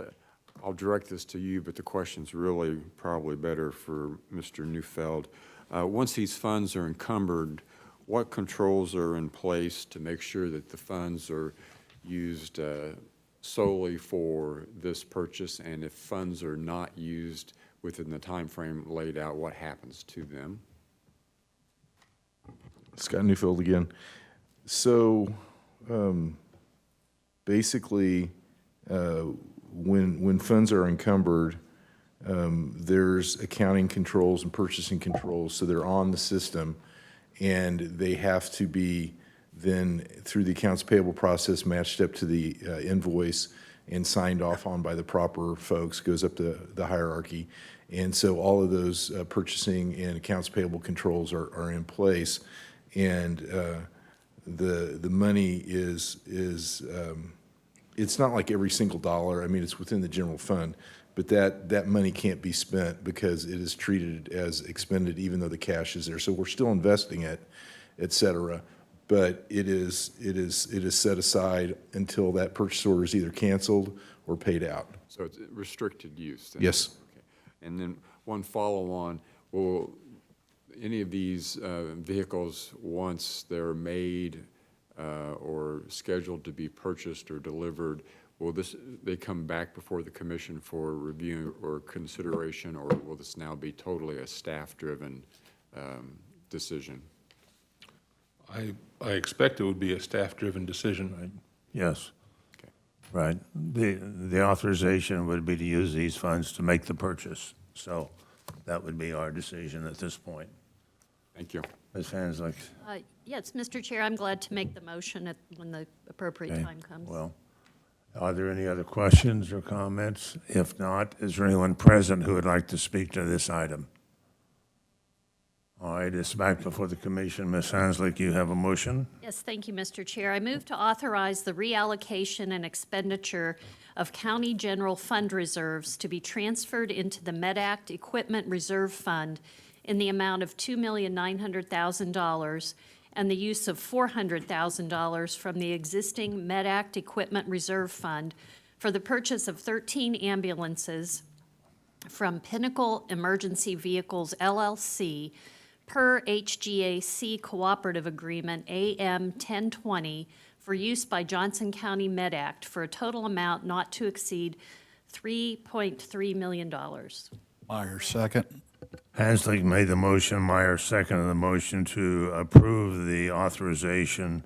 I'll direct this to you, but the question's really probably better for Mr. Neufeld. Once these funds are encumbered, what controls are in place to make sure that the funds are used solely for this purchase? And if funds are not used within the time frame laid out, what happens to them? Scott Neufeld again. So basically, when funds are encumbered, there's accounting controls and purchasing controls, so they're on the system, and they have to be then, through the accounts payable process, matched up to the invoice and signed off on by the proper folks, goes up the hierarchy. And so all of those purchasing and accounts payable controls are in place, and the money is it's not like every single dollar. I mean, it's within the general fund, but that money can't be spent because it is treated as expended even though the cash is there. So we're still investing it, et cetera, but it is set aside until that purchase order is either canceled or paid out. So it's restricted use then? Yes. Okay. And then one follow-on, will any of these vehicles, once they're made or scheduled to be purchased or delivered, will they come back before the commission for review or consideration, or will this now be totally a staff-driven decision? I expect it would be a staff-driven decision. Right. Yes. Okay. Right. The authorization would be to use these funds to make the purchase. So that would be our decision at this point. Thank you. Ms. Hanslick. Yes, Mr. Chair, I'm glad to make the motion when the appropriate Okay. time comes. Well, are there any other questions or comments? If not, is there anyone present who would like to speak to this item? All right, it's back before the commission. Ms. Hanslick, you have a motion? Yes, thank you, Mr. Chair. I move to authorize the reallocation and expenditure of county general fund reserves to be transferred into the MedAct Equipment Reserve Fund in the amount of $2,900,000 and the use of $400,000 from the existing MedAct Equipment Reserve Fund for the purchase of 13 ambulances from Pinnacle Emergency Vehicles LLC per HGAC Cooperative Agreement AM 1020 for use by Johnson County MedAct for a total amount not to exceed $3.3 million. Myers, second. Hanslick made the motion, Meyer seconded the motion to approve the authorization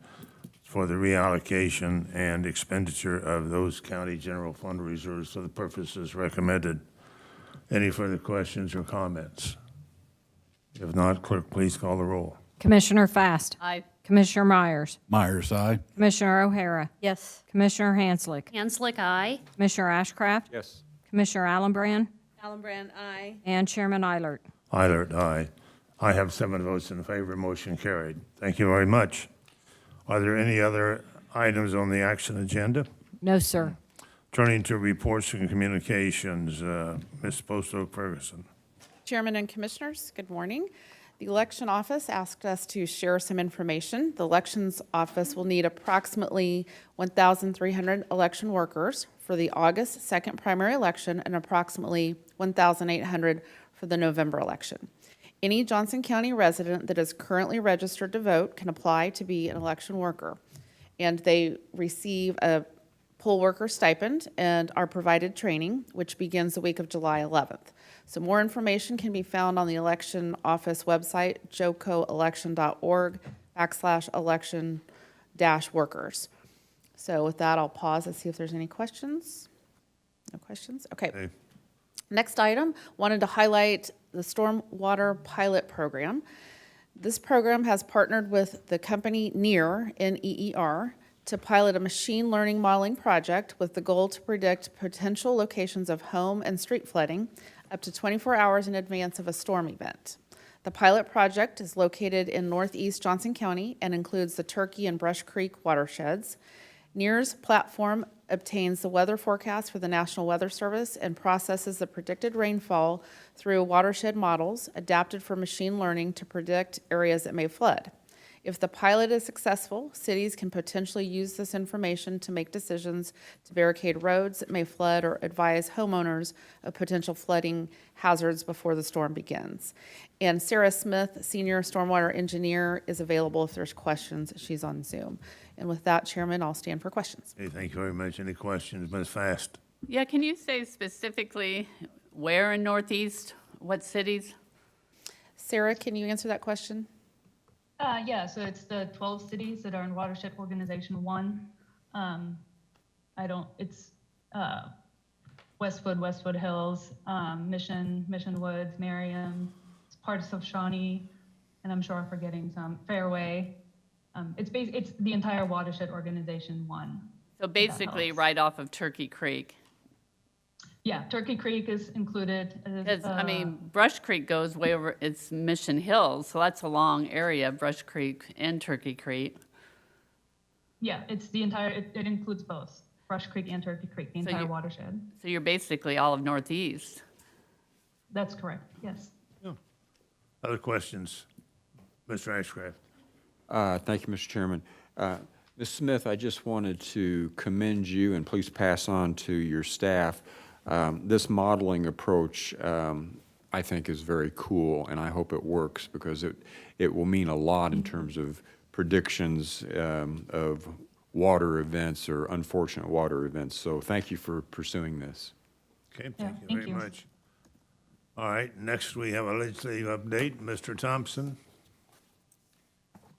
for the reallocation and expenditure of those county general fund reserves for the purposes recommended. Any further questions or comments? If not, clerk, please call the roll. Commissioner Fast. Aye. Commissioner Myers. Myers, aye. Commissioner O'Hara. Yes. Commissioner Hanslick. Hanslick, aye. Commissioner Ashcraft. Yes. Commissioner Allenbrand. Allenbrand, aye. And Chairman Eilert. Eilert, aye. I have 7 votes in favor, motion carried. Thank you very much. Are there any other items on the action agenda? No, sir. Turning to reports and communications, Ms. Post Oak Ferguson. Chairman and Commissioners, good morning. The Election Office asked us to share some information. The Elections Office will need approximately 1,300 election workers for the August 2nd primary election and approximately 1,800 for the November election. Any Johnson County resident that is currently registered to vote can apply to be an election worker, and they receive a poll worker stipend and are provided training, which begins the week of July 11th. So more information can be found on the Election Office website, jocoelection.org/election-workers. So with that, I'll pause and see if there's any questions. No questions? Okay. Hey. Next item, wanted to highlight the Stormwater Pilot Program. This program has partnered with the company NEAR, N-E-E-R, to pilot a machine learning modeling project with the goal to predict potential locations of home and street flooding up to 24 hours in advance of a storm event. The pilot project is located in northeast Johnson County and includes the Turkey and Brush Creek watersheds. NEAR's platform obtains the weather forecast for the National Weather Service and processes the predicted rainfall through watershed models adapted for machine learning to predict areas that may flood. If the pilot is successful, cities can potentially use this information to make decisions to barricade roads that may flood or advise homeowners of potential flooding hazards before the storm begins. And Sarah Smith, Senior Stormwater Engineer, is available if there's questions. She's on Zoom. And with that, Chairman, I'll stand for questions. Hey, thank you very much. Any questions? Ms. Fast? Yeah, can you say specifically where in Northeast, what cities? Sarah, can you answer that question? Yeah, so it's the 12 cities that are in Watershed Organization 1. It's Westwood Hills, Mission Woods, Merriam, parts of Shawnee, and I'm sure I'm forgetting some, Fairway. It's the entire Watershed Organization 1. So basically right off of Turkey Creek. Yeah, Turkey Creek is included. Because, Brush Creek goes way over, it's Mission Hills, so that's a long area, Brush Creek and Turkey Creek. Yeah, it's the entire, it includes both, Brush Creek and Turkey Creek, the entire watershed. So you're basically all of Northeast. That's correct, yes. Other questions? Mr. Ashcraft? Thank you, Mr. Chairman. Ms. Smith, I just wanted to commend you, and please pass on to your staff. This modeling approach, I think, is very cool, and I hope it works because it will mean a lot in terms of predictions of water events or unfortunate water events. So thank you for pursuing this. Okay, thank you very much. All right, next we have a legislative update. Mr. Thompson.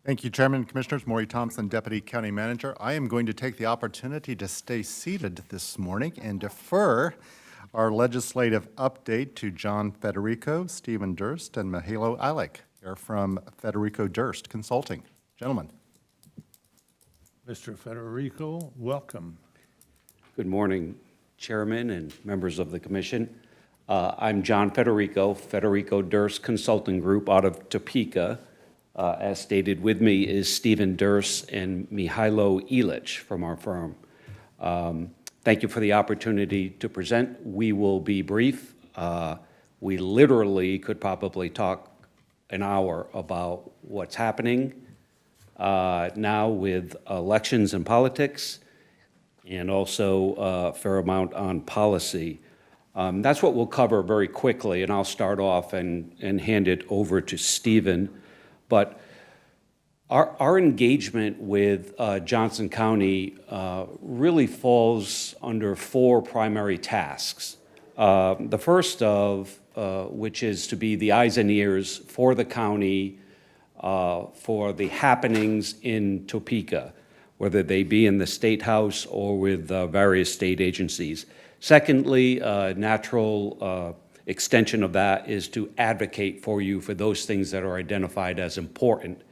Thank you, Chairman and Commissioners. Maury Thompson, Deputy County Manager. I am going to take the opportunity to stay seated this morning and defer our legislative update to John Federico, Stephen Durst, and Mahalo Alec. They're from Federico Durst Consulting. Gentlemen. Mr. Federico, welcome. Good morning, Chairman and members of the Commission. I'm John Federico Durst Consulting Group out of Topeka. As stated with me is Stephen Durst and Mihailo Ilic from our firm. Thank you for the opportunity to present. We will be brief. We literally could probably talk an hour about what's happening now with elections and politics, and also a fair amount on policy. That's what we'll cover very quickly, and I'll start off and hand it over to Stephen. But our engagement with Johnson County really falls under four primary tasks. The first of which is to be the eyes and ears for the county for the happenings in Topeka, whether they be in the State House or with various state agencies. Secondly, natural extension of that is to advocate for you for those things that are identified as important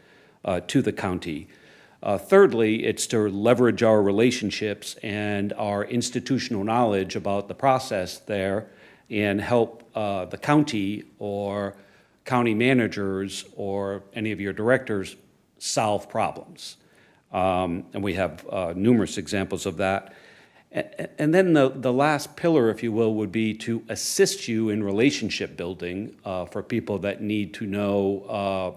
to the county. Thirdly, it's to leverage our relationships and our institutional knowledge about the process there and help the county or county managers or any of your directors solve problems. And we have numerous examples of that. And then the last pillar, if you will, would be to assist you in relationship building for people that need to know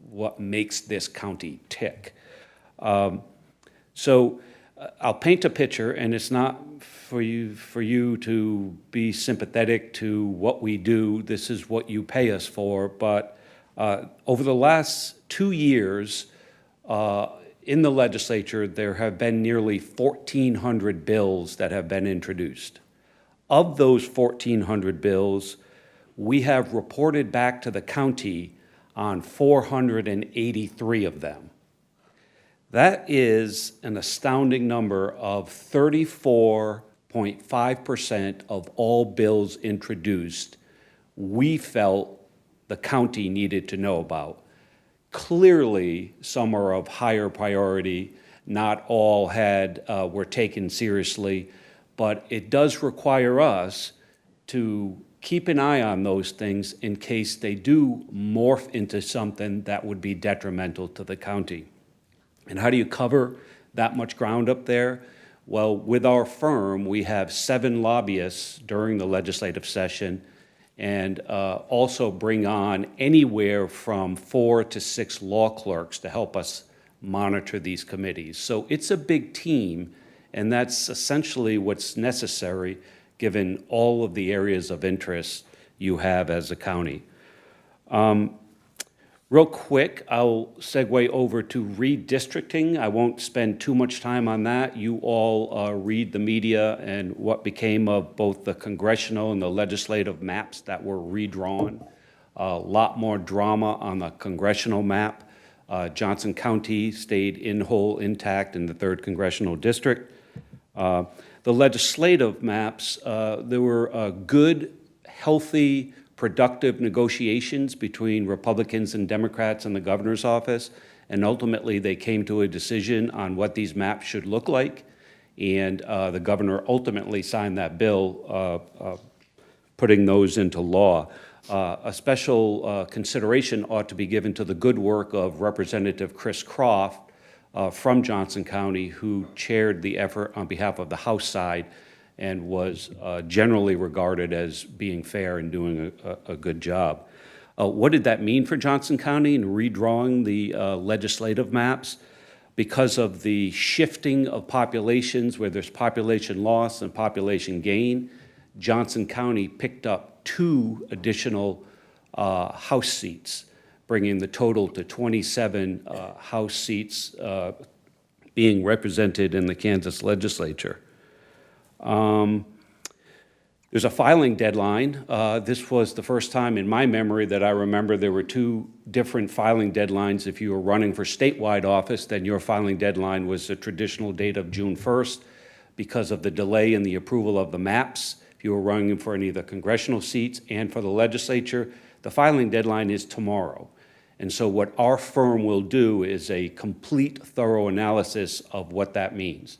what makes this county tick. So I'll paint a picture, and it's not for you to be sympathetic to what we do. This is what you pay us for. But over the last 2 years, in the legislature, there have been nearly 1,400 bills that have been introduced. Of those 1,400 bills, we have reported back to the county on 483 of them. That is an astounding number of 34.5% of all bills introduced we felt the county needed to know about. Clearly, some are of higher priority. Not all were taken seriously, but it does require us to keep an eye on those things in case they do morph into something that would be detrimental to the county. And how do you cover that much ground up there? Well, with our firm, we have 7 lobbyists during the legislative session, and also bring on anywhere from 4 to 6 law clerks to help us monitor these committees. So it's a big team, and that's essentially what's necessary given all of the areas of interest you have as a county. Real quick, I'll segue over to redistricting. I won't spend too much time on that. You all read the media and what became of both the congressional and the legislative maps that were redrawn. A lot more drama on the congressional map. Johnson County stayed in whole intact in the 3rd Congressional District. The legislative maps, there were good, healthy, productive negotiations between Republicans and Democrats in the governor's office, and ultimately they came to a decision on what these maps should look like, and the governor ultimately signed that bill, putting those into law. A special consideration ought to be given to the good work of Representative Chris Croft from Johnson County, who chaired the effort on behalf of the House side and was generally regarded as being fair and doing a good job. What did that mean for Johnson County in redrawing the legislative maps? Because of the shifting of populations, where there's population loss and population gain, Johnson County picked up 2 additional House seats, bringing the total to 27 House seats being represented in the Kansas legislature. There's a filing deadline. This was the first time in my memory that I remember there were 2 different filing deadlines. If you were running for statewide office, then your filing deadline was the traditional date of June 1st because of the delay in the approval of the maps. If you were running for any of the congressional seats and for the legislature, the filing deadline is tomorrow. And so what our firm will do is a complete, thorough analysis of what that means.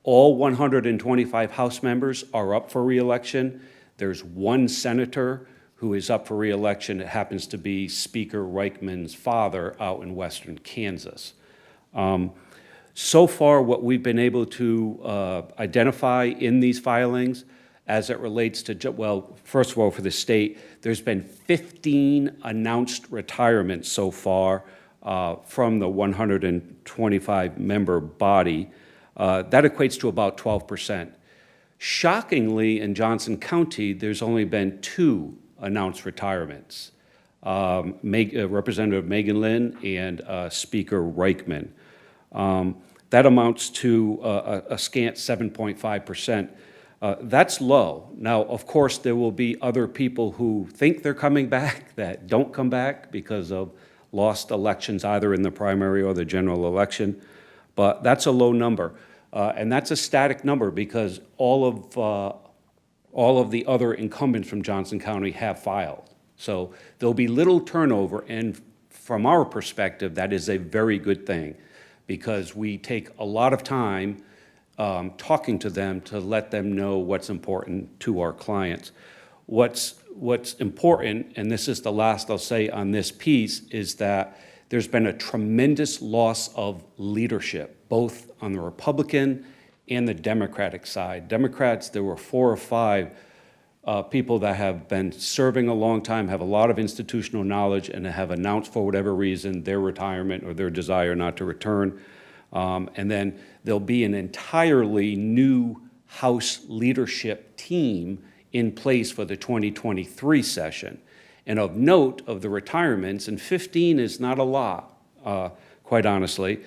All 125 House members are up for re-election. There's one senator who is up for reelection. It happens to be Speaker Reichman's father out in western Kansas. So far, what we've been able to identify in these filings as it relates to, well, first of all, for the state, there's been 15 announced retirements so far from the 125-member body. That equates to about 12%. Shockingly, in Johnson County, there's only been 2 announced retirements, Representative Megan Lynn and Speaker Reichman. That amounts to a scant 7.5%. That's low. Now, of course, there will be other people who think they're coming back that don't come back because of lost elections, either in the primary or the general election, but that's a low number. And that's a static number because all of the other incumbents from Johnson County have filed. So there'll be little turnover, and from our perspective, that is a very good thing because we take a lot of time talking to them to let them know what's important to our clients. What's important, and this is the last I'll say on this piece, is that there's been a tremendous loss of leadership, both on the Republican and the Democratic side. Democrats, there were 4 or 5 people that have been serving a long time, have a lot of institutional knowledge, and have announced for whatever reason their retirement or their desire not to return. And then there'll be an entirely new House leadership team in place for the 2023 session. And of note of the retirements, and 15 is not a lot, quite honestly,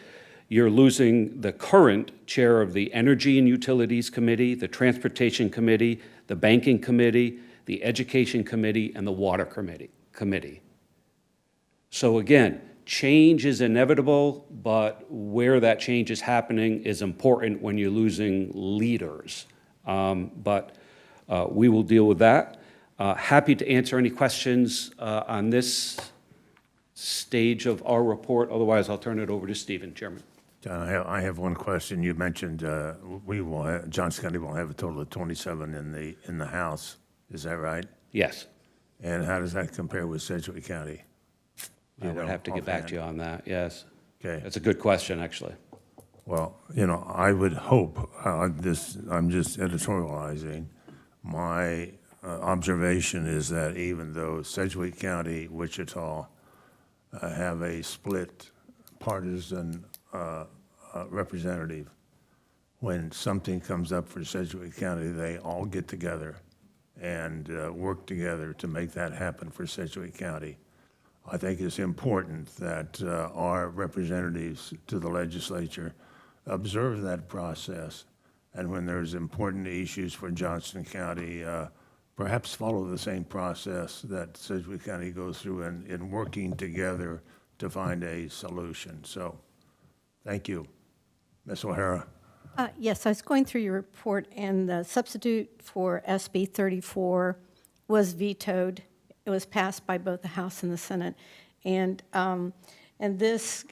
you're losing the current chair of the Energy and Utilities Committee, the Transportation Committee, the Banking Committee, the Education Committee, and the Water Committee. So again, change is inevitable, but where that change is happening is important when you're losing leaders. But we will deal with that. Happy to answer any questions on this stage of our report. Otherwise, I'll turn it over to Stephen, Chairman. John, I have one question. You mentioned Johnson County will have a total of 27 in the House. Is that right? Yes. And how does that compare with Sedgwick County? I would have to get back to you on that, yes. Okay. That's a good question, actually. Well, I would hope, I'm just editorializing, my observation is that even though Sedgwick County, Wichita have a split partisan representative, when something comes up for Sedgwick County, they all get together and work together to make that happen for Sedgwick County. I think it's important that our representatives to the legislature observe that process, and when there's important issues for Johnson County, perhaps follow the same process that Sedgwick County goes through in working together to find a solution. So, thank you. Ms. O'Hara. Yes, I was going through your report, and the substitute for SB 34 was vetoed. It was passed by both the House and the Senate, and this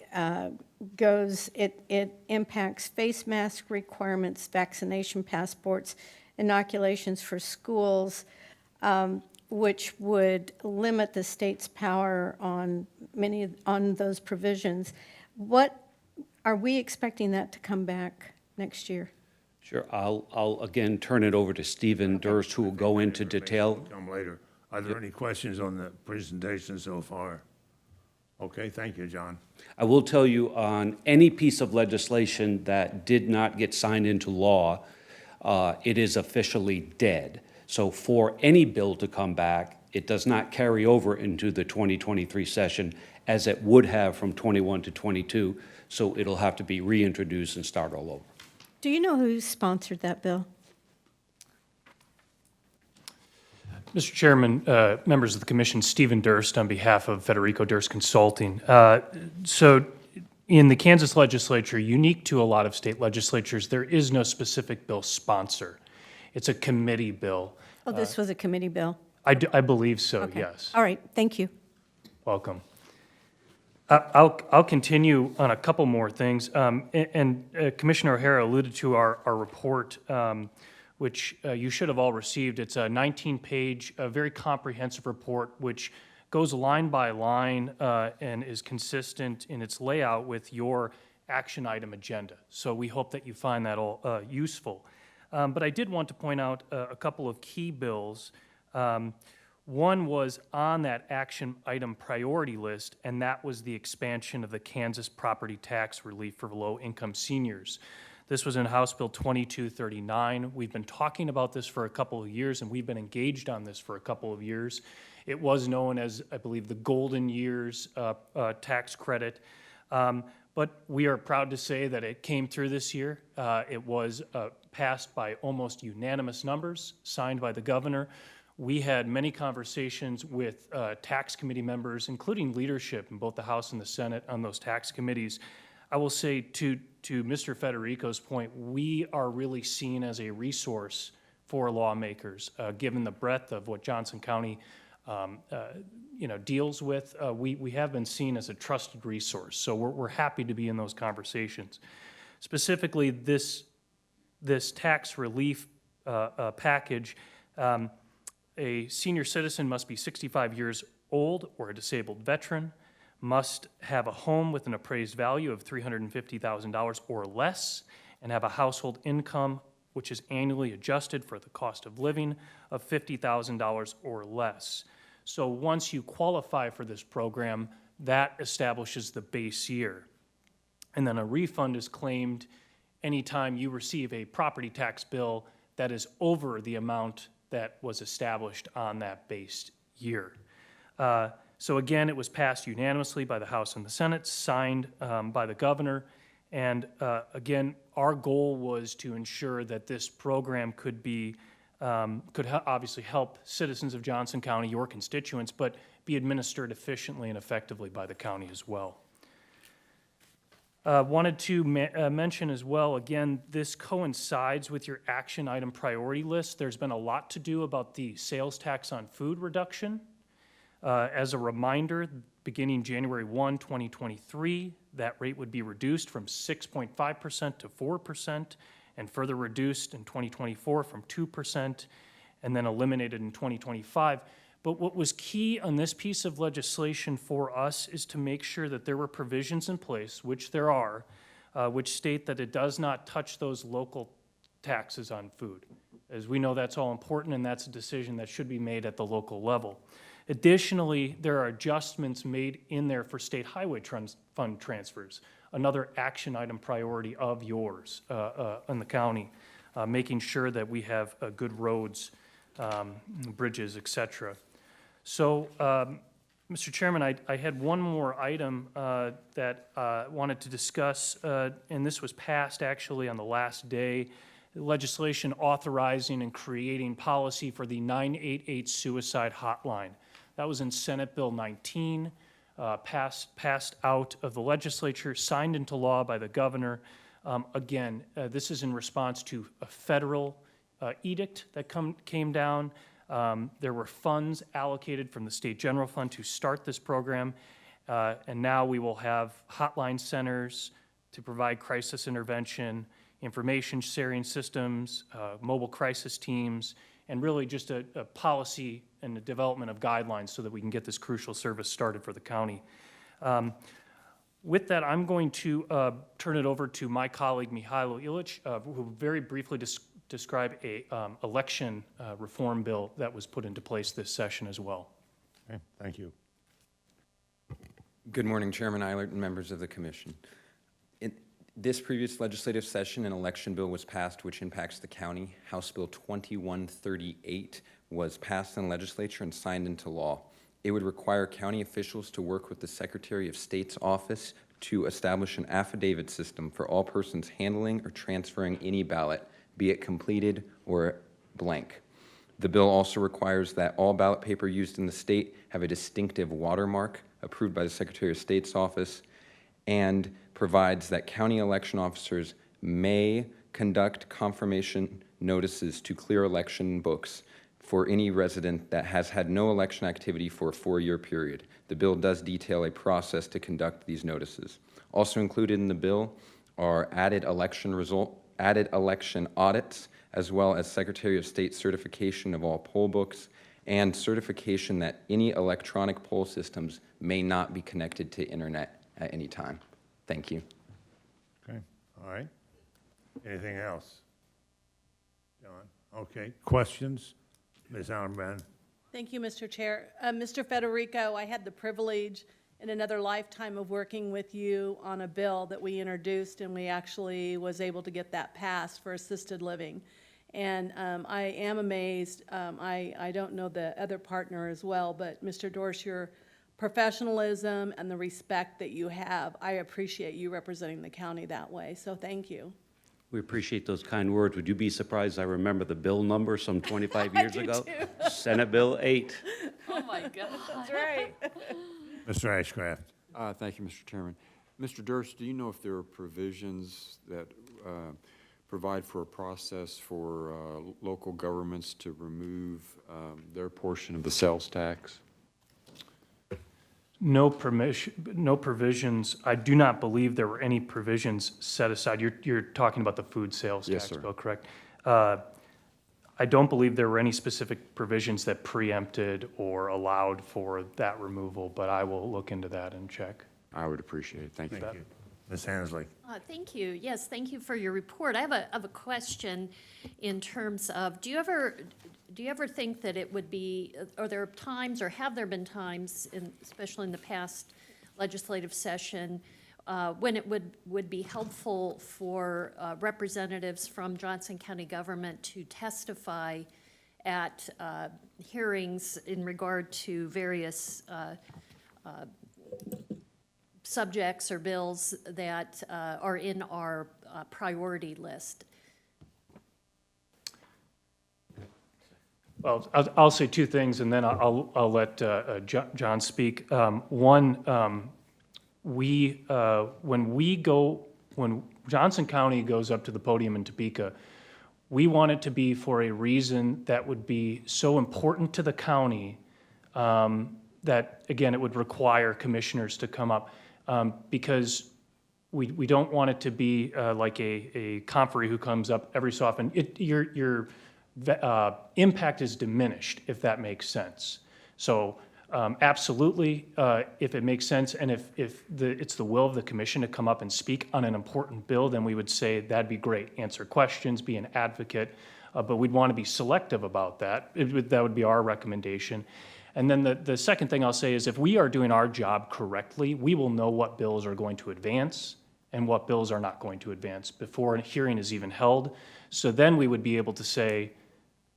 it impacts face mask requirements, vaccination passports, inoculations for schools, which would limit the state's power on on those provisions. What are we expecting that to come back next year? Sure. I'll again turn it over to Stephen Durst, who will go into detail. Come later. Are there any questions on the presentation so far? Okay, thank you, John. I will tell you on any piece of legislation that did not get signed into law, it is officially dead. So for any bill to come back, it does not carry over into the 2023 session as it would have from 21 to 22. So it'll have to be reintroduced and start all over. Do you know who sponsored that bill? Mr. Chairman, members of the Commission, Stephen Durst on behalf of Federico Durst Consulting. So in the Kansas legislature, unique to a lot of state legislatures, there is no specific bill sponsor. It's a committee bill. Oh, this was a committee bill? I believe so, Okay. yes. All right, thank you. Welcome. I'll continue on a couple more things. And Commissioner O'Hara alluded to our report which you should have all received. It's a 19-page, very comprehensive report, which goes line by line and is consistent in its layout with your action item agenda. So we hope that you find that all useful. But I did want to point out a couple of key bills. One was on that action item priority list, and that was the expansion of the Kansas property tax relief for low-income seniors. This was in House Bill 2239. We've been talking about this for a couple of years, and we've been engaged on this for a couple of years. It was known as, I believe, the Golden Years tax credit. But we are proud to say that it came through this year. It was passed by almost unanimous numbers, signed by the governor. We had many conversations with tax committee members, including leadership in both the House and the Senate on those tax committees. I will say to Mr. Federico's point, we are really seen as a resource for lawmakers, given the breadth of what Johnson County deals with. We have been seen as a trusted resource, so we're happy to be in those conversations. Specifically, this tax relief package, a senior citizen must be 65 years old or a disabled veteran, must have a home with an appraised value of $350,000 or less, and have a household income which is annually adjusted for the cost of living of $50,000 or less. So once you qualify for this program, that establishes the base year. And then a refund is claimed anytime you receive a property tax bill that is over the amount that was established on that base year. So again, it was passed unanimously by the House and the Senate, signed by the governor. And again, our goal was to ensure that this program could be, obviously help citizens of Johnson County, your constituents, but be administered efficiently and effectively by the county as well. Wanted to mention as well, again, this coincides with your action item priority list. There's been a lot to do about the sales tax on food reduction. As a reminder, beginning January 1, 2023, that rate would be reduced from 6.5% to 4%, and further reduced in 2024 from 2%, and then eliminated in 2025. But what was key on this piece of legislation for us is to make sure that there were provisions in place, which there are, which state that it does not touch those local taxes on food. As we know, that's all important, and that's a decision that should be made at the local level. Additionally, there are adjustments made in there for state highway fund transfers, another action item priority of yours in the county, making sure that we have good roads, bridges, et cetera. So, Mr. Chairman, I had one more item that I wanted to discuss, and this was passed actually on the last day. Legislation authorizing and creating policy for the 988 suicide hotline. That was in Senate Bill 19, passed out of the legislature, signed into law by the governor. Again, this is in response to a federal edict that came down. There were funds allocated from the state general fund to start this program, and now we will have hotline centers to provide crisis intervention, information sharing systems, mobile crisis teams, and really just a policy and the development of guidelines so that we can get this crucial service started for the county. With that, I'm going to turn it over to my colleague, Mihailo Ilic, who will very briefly describe a election reform bill that was put into place this session as well. Okay, thank you. Good morning, Chairman Eilert and members of the Commission. This previous legislative session, an election bill was passed which impacts the county. House Bill 2138 was passed in the legislature and signed into law. It would require county officials to work with the Secretary of State's office to establish an affidavit system for all persons handling or transferring any ballot, be it completed or blank. The bill also requires that all ballot paper used in the state have a distinctive watermark approved by the Secretary of State's office, and provides that county election officers may conduct confirmation notices to clear election books for any resident that has had no election activity for a 4-year period. The bill does detail a process to conduct these notices. Also included in the bill are added election audits as well as Secretary of State certification of all poll books and certification that any electronic poll systems may not be connected to internet at any time. Thank you. Okay, all right. Anything else? John? Okay, questions? Ms. Allenbrand? Thank you, Mr. Chair. Mr. Federico, I had the privilege in another lifetime of working with you on a bill that we introduced, and we actually was able to get that passed for assisted living. And I am amazed, I don't know the other partner as well, but Mr. Dorsch, your professionalism and the respect that you have, I appreciate you representing the county that way, so thank you. We appreciate those kind words. Would you be surprised I remember the bill number some 25 years do ago? too. Senate Bill 8. Oh, my God. That's right. Mr. Ashcraft? Thank you, Mr. Chairman. Mr. Durst, do you know if there are provisions that provide for a process for local governments to remove their portion of the sales tax? No provisions. I do not believe there were any provisions set aside. You're talking about the food sales Yes, tax sir. bill, correct? I don't believe there were any specific provisions that preempted or allowed for that removal, but I will look into that and check. I would appreciate it. Thank you. Thank you. Ms. Hansley? Thank you. Yes, thank you for your report. I have a question in terms of, do you ever think that it would be, are there times, or have there been times, especially in the past legislative session, when it would be helpful for representatives from Johnson County government to testify at hearings in regard to various subjects or bills that are in our priority list? Well, I'll say two things, and then I'll let John speak. One, when Johnson County goes up to the podium in Topeka, we want it to be for a reason that would be so important to the county that, again, it would require commissioners to come up, because we don't want it to be like a conferee who comes up every so often. Your impact is diminished, if that makes sense. So absolutely, if it makes sense, and if it's the will of the commission to come up and speak on an important bill, then we would say that'd be great. Answer questions, be an advocate, but we'd want to be selective about that. That would be our recommendation. And then the second thing I'll say is, if we are doing our job correctly, we will know what bills are going to advance and what bills are not going to advance before a hearing is even held. So then we would be able to say,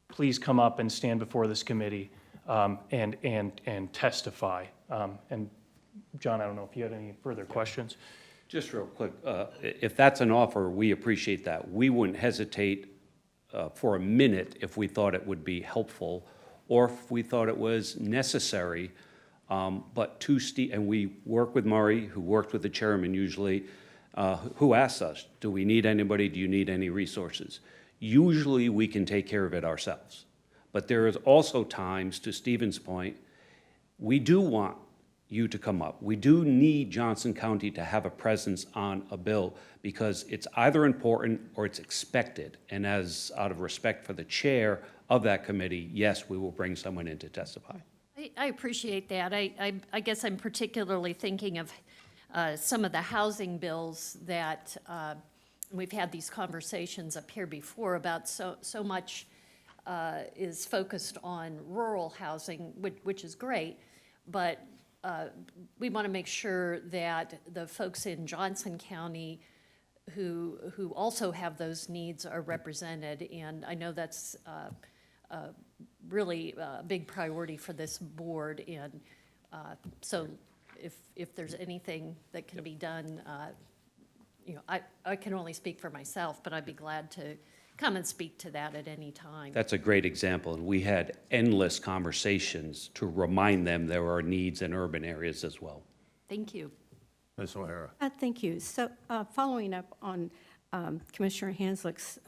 please come up and stand before this committee and testify. And John, I don't know if you had any further questions. Just real quick, if that's an offer, we appreciate that. We wouldn't hesitate for a minute if we thought it would be helpful or if we thought it was necessary. But and we work with Murray, who worked with the chairman usually, who asks us, do we need anybody? Do you need any resources? Usually we can take care of it ourselves. But there is also times, to Stephen's point, we do want you to come up. We do need Johnson County to have a presence on a bill because it's either important or it's expected. And as out of respect for the chair of that committee, yes, we will bring someone in to testify. I appreciate that. I guess I'm particularly thinking of some of the housing bills that we've had these conversations up here before about so much is focused on rural housing, which is great, but we want to make sure that the folks in Johnson County who also have those needs are represented, and I know that's really a big priority for this board, and so if there's anything that can be done, you know, I can only speak for myself, but I'd be glad to come and speak to that at any time. That's a great example, and we had endless conversations to remind them there are needs in urban areas as well. Thank you. Ms. O'Hara? Thank you. So following up on Commissioner Hanslick's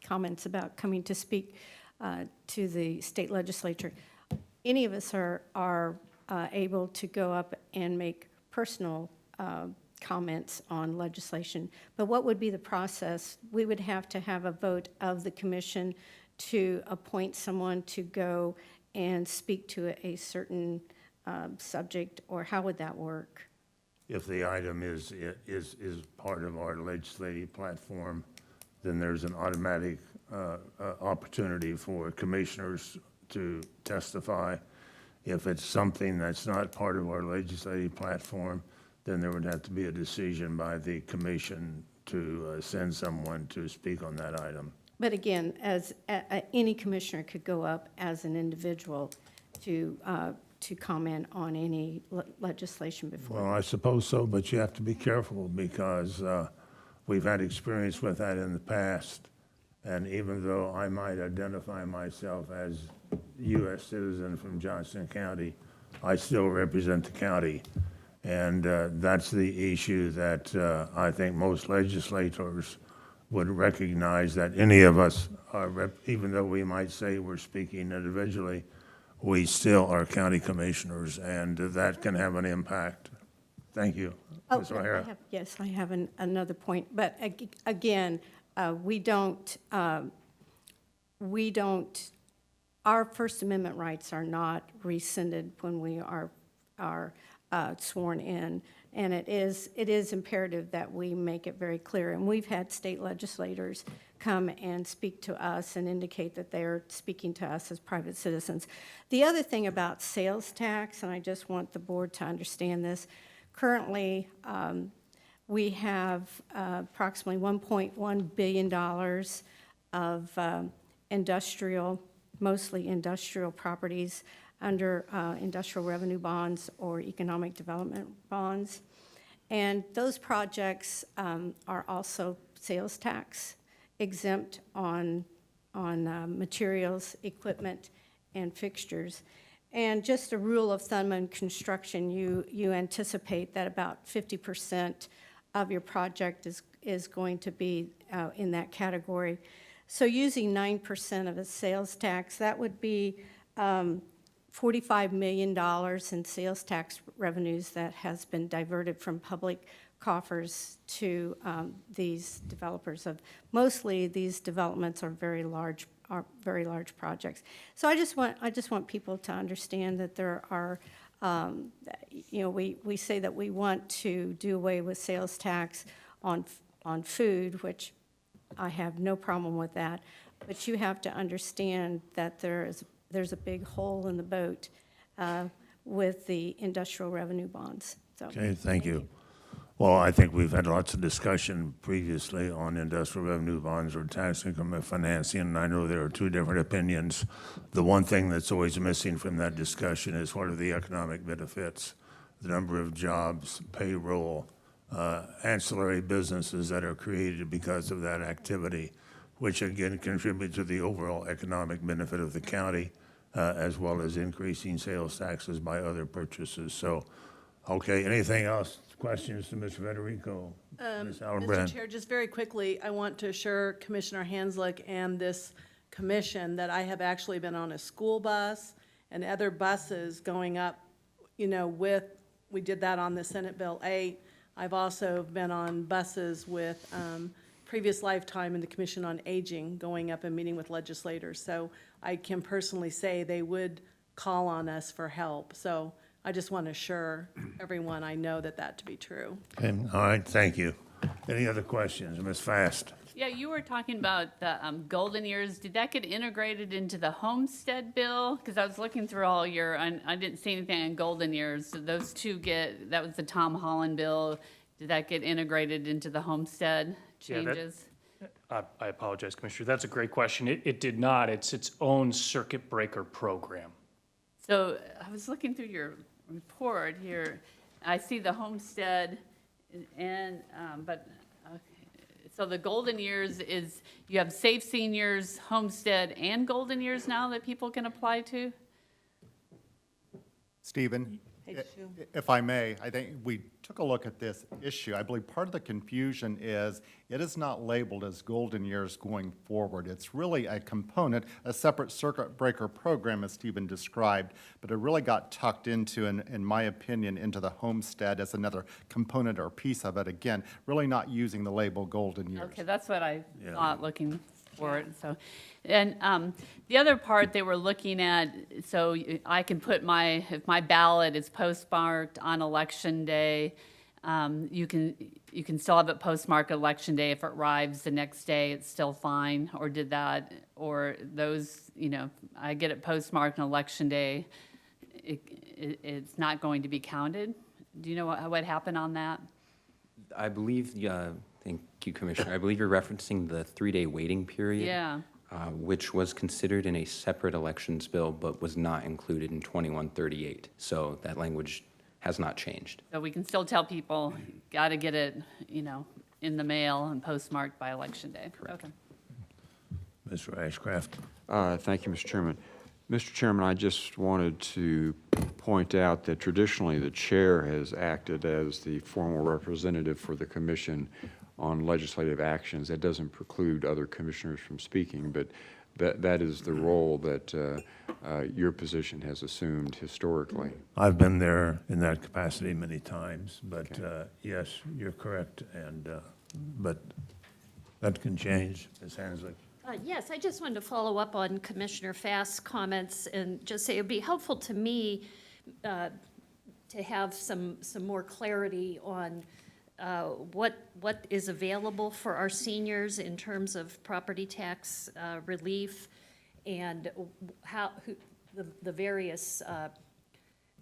comments about coming to speak to the state legislature, any of us are able to go up and make personal comments on legislation. But what would be the process? We would have to have a vote of the commission to appoint someone to go and speak to a certain subject, or how would that work? If the item is part of our legislative platform, then there's an automatic opportunity for commissioners to testify. If it's something that's not part of our legislative platform, then there would have to be a decision by the commission to send someone to speak on that item. But again, as any commissioner could go up as an individual to comment on any legislation before. Well, I suppose so, but you have to be careful because we've had experience with that in the past. And even though I might identify myself as a U.S. citizen from Johnson County, I still represent the county. And that's the issue that I think most legislators would recognize, that any of us are, even though we might say we're speaking individually, we still are county commissioners, and that can have an impact. Thank you, Ms. O'Hara. Yes, I have another point. But again, we don't, our First Amendment rights are not rescinded when we are sworn in. And it is imperative that we make it very clear. And we've had state legislators come and speak to us and indicate that they're speaking to us as private citizens. The other thing about sales tax, and I just want the board to understand this, currently we have approximately $1.1 billion of industrial, mostly industrial properties under industrial revenue bonds or economic development bonds. And those projects are also sales tax exempt on materials, equipment, and fixtures. And just a rule of thumb in construction, you anticipate that about 50% of your project is going to be in that category. So using 9% of the sales tax, that would be $45 million in sales tax revenues that has been diverted from public coffers to these developers. Mostly these developments are very large projects. So I just want people to understand that there are, we say that we want to do away with sales tax on food, which I have no problem with that, but you have to understand that there's a big hole in the boat with the industrial revenue bonds. So, Okay, thank you. Well, I think we've had lots of discussion previously on industrial revenue bonds or tax increment financing, and I know there are two different opinions. The one thing that's always missing from that discussion is what are the economic benefits, the number of jobs, payroll, ancillary businesses that are created because of that activity, which again contribute to the overall economic benefit of the county, as well as increasing sales taxes by other purchases. So, okay, anything else? Questions to Ms. Federico? Ms. Allenbrand? Mr. Chair, just very quickly, I want to assure Commissioner Hanslick and this commission that I have actually been on a school bus and other buses going up, we did that on the Senate Bill 8. I've also been on buses with previous lifetime in the Commission on Aging, going up and meeting with legislators. So I can personally say they would call on us for help. So I just want to assure everyone I know that to be true. Okay, all right, thank you. Any other questions? Ms. Fast? Yeah, you were talking about the golden years. Did that get integrated into the homestead bill? Because I was looking through all I didn't see anything on golden years. So those two that was the Tom Holland bill. Did that get integrated into the homestead changes? I apologize, Commissioner. That's a great question. It did not. It's its own circuit breaker program. So I was looking through your report here. I see the homestead so the golden years is, you have Safe Seniors, homestead, and golden years now that people can apply to? Stephen, If I may, I think we took a look at this issue. I believe part of the confusion is it is not labeled as golden years going forward. It's really a component, a separate circuit breaker program, as Stephen described, but it really got tucked into, in my opinion, into the homestead as another component or piece of it. Again, really not using the label golden years. Okay, that's what I thought looking for it, so. And the other part they were looking at, so I can put if my ballot is postmarked on election day, you can still have it postmarked election day. If it arrives the next day, it's still fine, or those, I get it postmarked on election day, it's not going to be counted? Do you know what happened on that? I believe, thank you, Commissioner. I believe you're referencing the 3-day waiting period. Yeah. Which was considered in a separate elections bill, but was not included in 2138. So that language has not changed. So we can still tell people, got to get it, in the mail and postmarked by election day. Correct. Okay. Mr. Ashcraft. Thank you, Mr. Chairman. Mr. Chairman, I just wanted to point out that traditionally the chair has acted as the formal representative for the commission on legislative actions. That doesn't preclude other commissioners from speaking, but that is the role that your position has assumed historically. I've been there in that capacity many times, but yes, you're correct, but that can change, Ms. Hanslick. Yes, I just wanted to follow up on Commissioner Fast's comments and just say it would be helpful to me to have some more clarity on what is available for our seniors in terms of property tax relief and the various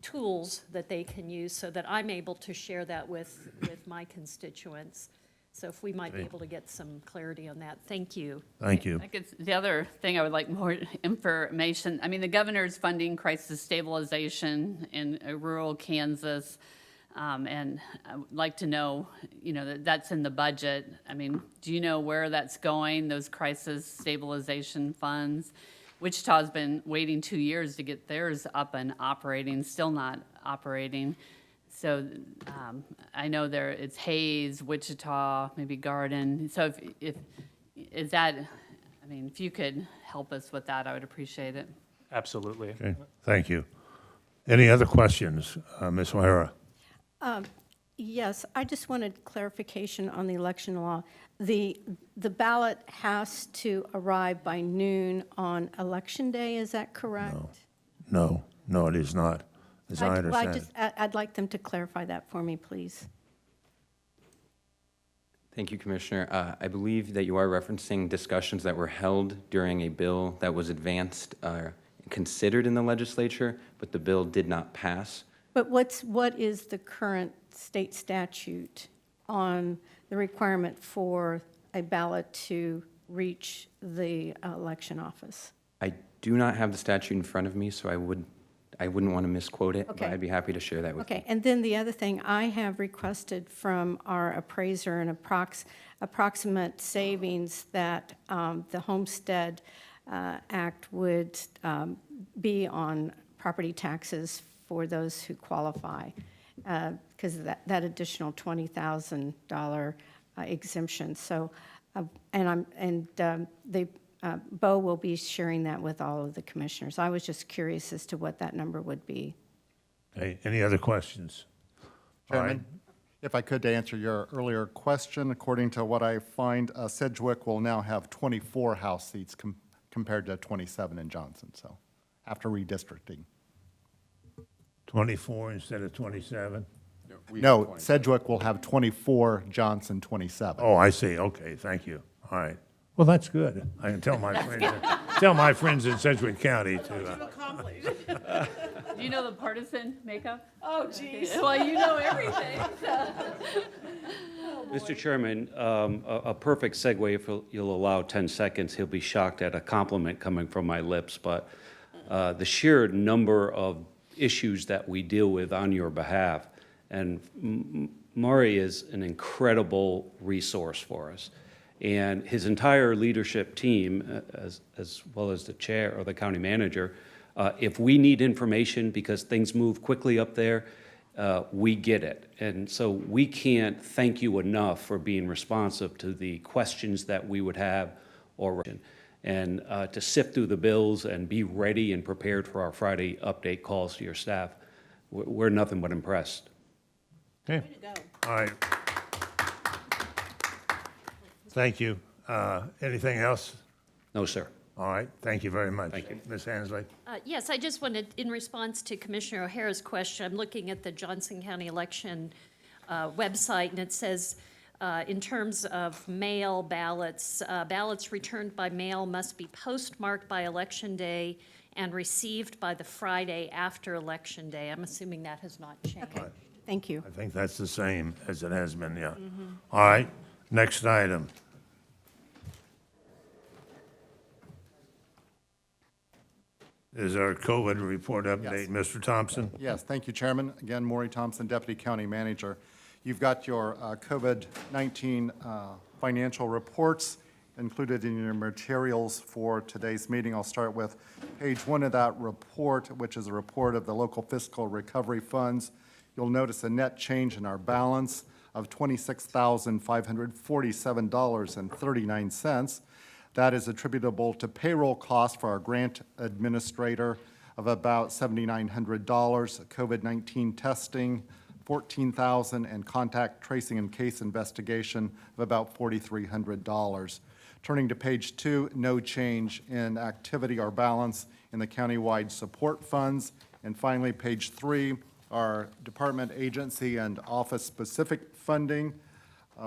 tools that they can use so that I'm able to share that with my constituents. So if we might be able to get some clarity on that. Thank you. Thank you. I guess the other thing I would like more information, I mean, the governor's funding crisis stabilization in rural Kansas, and I would like to know, that's in the budget. I mean, do you know where that's going, those crisis stabilization funds? Wichita's been waiting 2 years to get theirs up and operating, still not operating. So I know it's Hayes, Wichita, maybe Garden. So if you could help us with that, I would appreciate it. Absolutely. Okay, thank you. Any other questions, Ms. O'Hara? Yes, I just wanted clarification on the election law. The ballot has to arrive by noon on election day, is that correct? No, it is not, as I understand. I'd like them to clarify that for me, please. Thank you, Commissioner. I believe that you are referencing discussions that were held during a bill that was advanced, considered in the legislature, but the bill did not pass. But what is the current state statute on the requirement for a ballot to reach the election office? I do not have the statute in front of me, so I wouldn't want to misquote it, Okay. but I'd be happy to share that with you. Okay, and then the other thing, I have requested from our appraiser an approximate savings that the Homestead Act would be on property taxes for those who qualify, because of that additional $20,000 exemption. So, Bo will be sharing that with all of the commissioners. I was just curious as to what that number would be. Okay, any other questions? All right. Chairman, if I could, to answer your earlier question, according to what I find, Sedgwick will now have 24 House seats compared to 27 in Johnson, so, after redistricting. 24 instead of 27? No, Sedgwick will have 24, Johnson 27. Oh, I see, okay, thank you. All right. Well, that's good. I can tell my friends in Sedgwick County to. Do you know the partisan makeup? Oh, geez. Okay. Well, you know everything. Mr. Chairman, a perfect segue, if you'll allow 10 seconds. He'll be shocked at a compliment coming from my lips, but the sheer number of issues that we deal with on your behalf, and Maury is an incredible resource for us. And his entire leadership team, as well as the chair or the county manager, If we need information because things move quickly up there, we get it. And so we can't thank you enough for being responsive to the questions that we would have and to sift through the bills and be ready and prepared for our Friday update calls to your staff. We're nothing but impressed. Okay. All right. Thank you. Anything else? No, sir. All right. Thank you very much. Thank you. Ms. Hansley? Yes, I just wanted, in response to Commissioner O'Hara's question, I'm looking at the Johnson County election website, and it says, in terms of mail ballots, ballots returned by mail must be postmarked by Election Day and received by the Friday after Election Day. I'm assuming that has not changed. Okay, thank you. I think that's the same as it has been, yeah. All right. Next item. Is our COVID report update. Mr. Thompson? Yes, thank you, Chairman. Again, Maury Thompson, Deputy County Manager. You've got your COVID-19 financial reports included in your materials for today's meeting. I'll start with page 1 of that report, which is a report of the local fiscal recovery funds. You'll notice a net change in our balance of $26,547.39. That is attributable to payroll costs for our grant administrator of about $7,900, COVID-19 testing, $14,000, and contact tracing and case investigation of about $4,300. Turning to page 2, no change in activity or balance in the countywide support funds. And finally, page 3, our department, agency, and office-specific funding.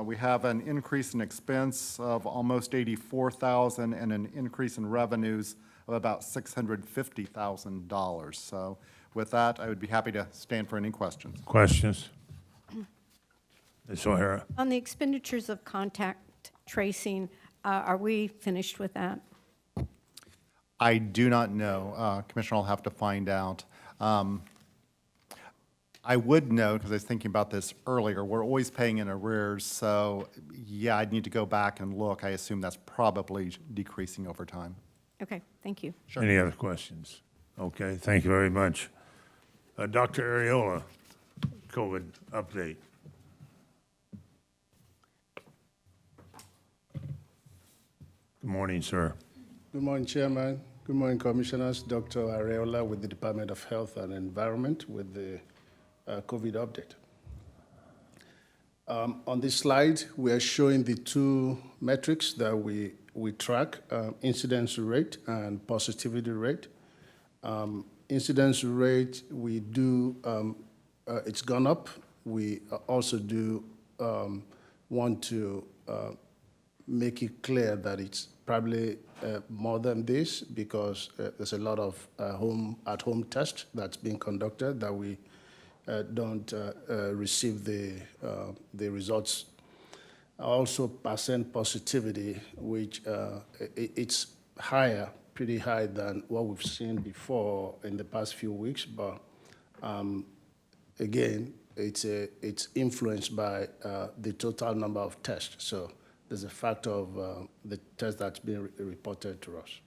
We have an increase in expense of almost $84,000 and an increase in revenues of about $650,000. So with that, I would be happy to stand for any questions. Questions? Ms. O'Hara? On the expenditures of contact tracing, are we finished with that? I do not know. Commissioner, I'll have to find out. I would know, because I was thinking about this earlier, we're always paying in arrears, so yeah, I'd need to go back and look. I assume that's probably decreasing over time. Okay, thank you. Sure. Any other questions? Okay, thank you very much. Dr. Ariola, COVID update. Good morning, sir. Good morning, Chairman. Good morning, Commissioners. Dr. Areola with the Department of Health and Environment with the COVID update. On this slide, we are showing the two metrics that we track, incidence rate and positivity rate. Incidence rate, we do, it's gone up. We also do want to make it clear that it's probably more than this because there's a lot of at-home tests that's being conducted that we don't receive the results. Also, percent positivity, which it's higher, pretty high than what we've seen before in the past few weeks, but again, it's influenced by the total number of tests. So there's a factor of the test that's been reported to us.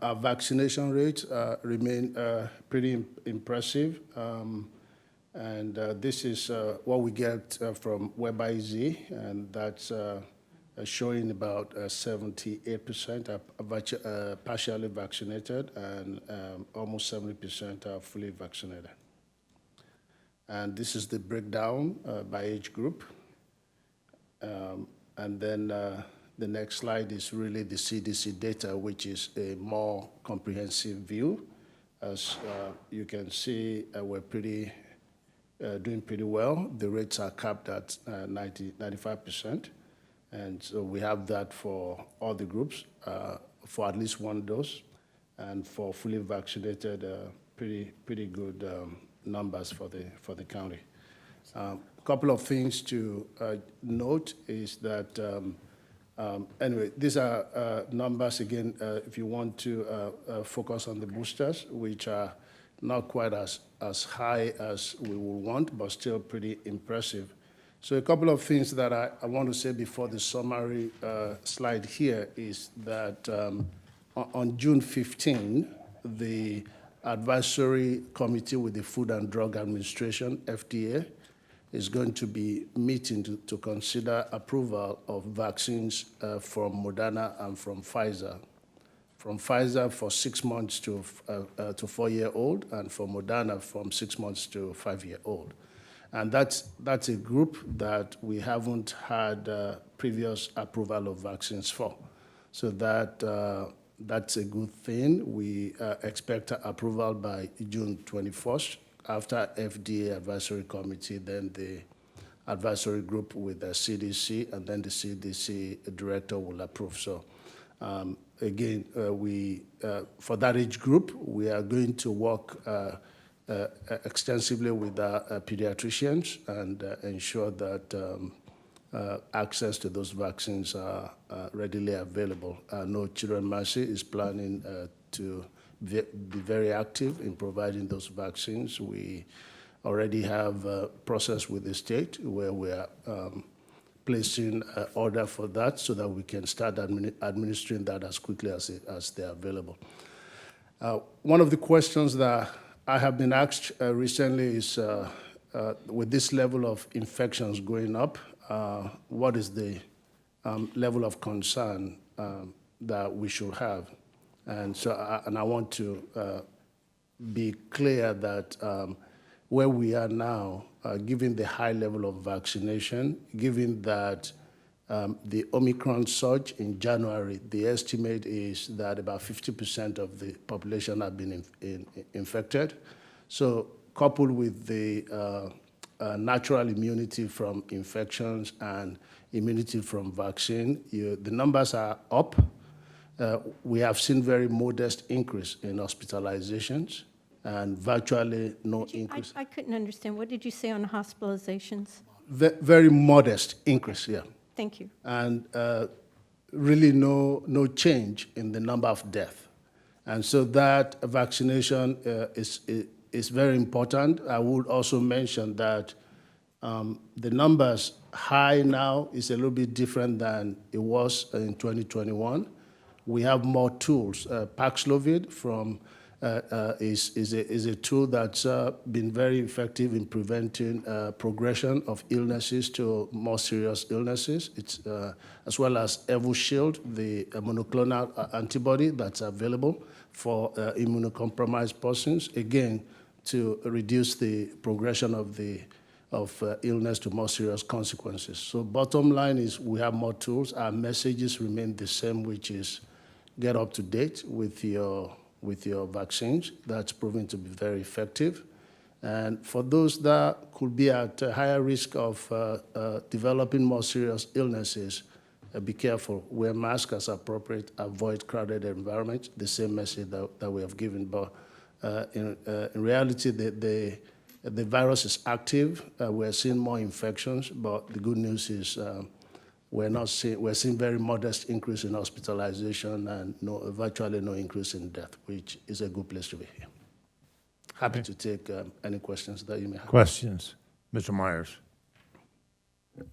Our vaccination rates remain pretty impressive. And this is what we get from WebIZ, and that's showing about 78% are partially vaccinated and almost 70% are fully vaccinated. And this is the breakdown by age group. And then the next slide is really the CDC data, which is a more comprehensive view. As you can see, we're doing pretty well. The rates are capped at 95%. And so we have that for all the groups, for at least one dose. And for fully vaccinated, pretty good numbers for the county. A couple of things to note is that, anyway, these are numbers, again, if you want to focus on the boosters, which are not quite as high as we would want, but still pretty impressive. So a couple of things that I want to say before the summary slide here is that on June 15, the advisory committee with the Food and Drug Administration, FDA, is going to be meeting to consider approval of vaccines from Moderna and from Pfizer. From Pfizer for 6 months to 4-year-old, and for Moderna from 6 months to 5-year-old. And that's a group that we haven't had previous approval of vaccines for. So that's a good thing. We expect approval by June 21st. After FDA advisory committee, then the advisory group with the CDC, and then the CDC director will approve. So again, for that age group, we are going to work extensively with our pediatricians and ensure that access to those vaccines are readily available. I know Children Mercy is planning to be very active in providing those vaccines. We already have a process with the state where we are placing an order for that so that we can start administering that as quickly as they're available. One of the questions that I have been asked recently is, with this level of infections going up, what is the level of concern that we should have? And so, I want to be clear that where we are now, given the high level of vaccination, given that the Omicron surge in January, the estimate is that about 50% of the population have been infected. So coupled with the natural immunity from infections and immunity from vaccine, the numbers are up. We have seen very modest increase in hospitalizations and virtually no increase. I couldn't understand. What did you say on hospitalizations? Very modest increase, yeah. Thank you. And really no change in the number of deaths. And so that vaccination is very important. I would also mention that the numbers high now is a little bit different than it was in 2021. We have more tools. Paxlovid is a tool that's been very effective in preventing progression of illnesses to more serious illnesses. It's as well as Evusheld, the monoclonal antibody that's available for immunocompromised persons, again, to reduce the progression of illness to more serious consequences. So bottom line is we have more tools. Our messages remain the same, which is get up to date with your vaccines. That's proven to be very effective. And for those that could be at a higher risk of developing more serious illnesses, be careful. Wear masks as appropriate. Avoid crowded environments. The same message that we have given. But in reality, the virus is active. We're seeing more infections. But the good news is we're seeing very modest increase in hospitalization and virtually no increase in death, which is a good place to be here. Happy to take any questions that you may have. Questions? Mr. Myers.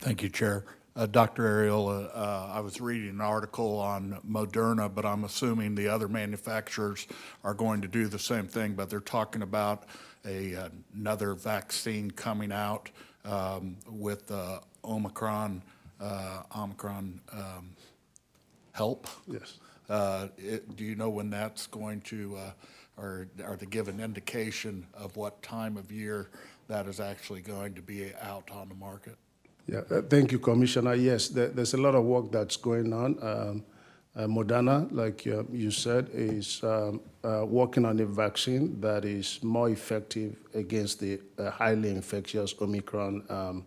Thank you, Chair. Dr. Arreola, I was reading an article on Moderna, but I'm assuming the other manufacturers are going to do the same thing, but they're talking about another vaccine coming out with Omicron help. Yes. Do you know when that's going to, or are they give an indication of what time of year that is actually going to be out on the market? Yeah, thank you, Commissioner. Yes, there's a lot of work that's going on. Moderna, like you said, is working on a vaccine that is more effective against the highly infectious Omicron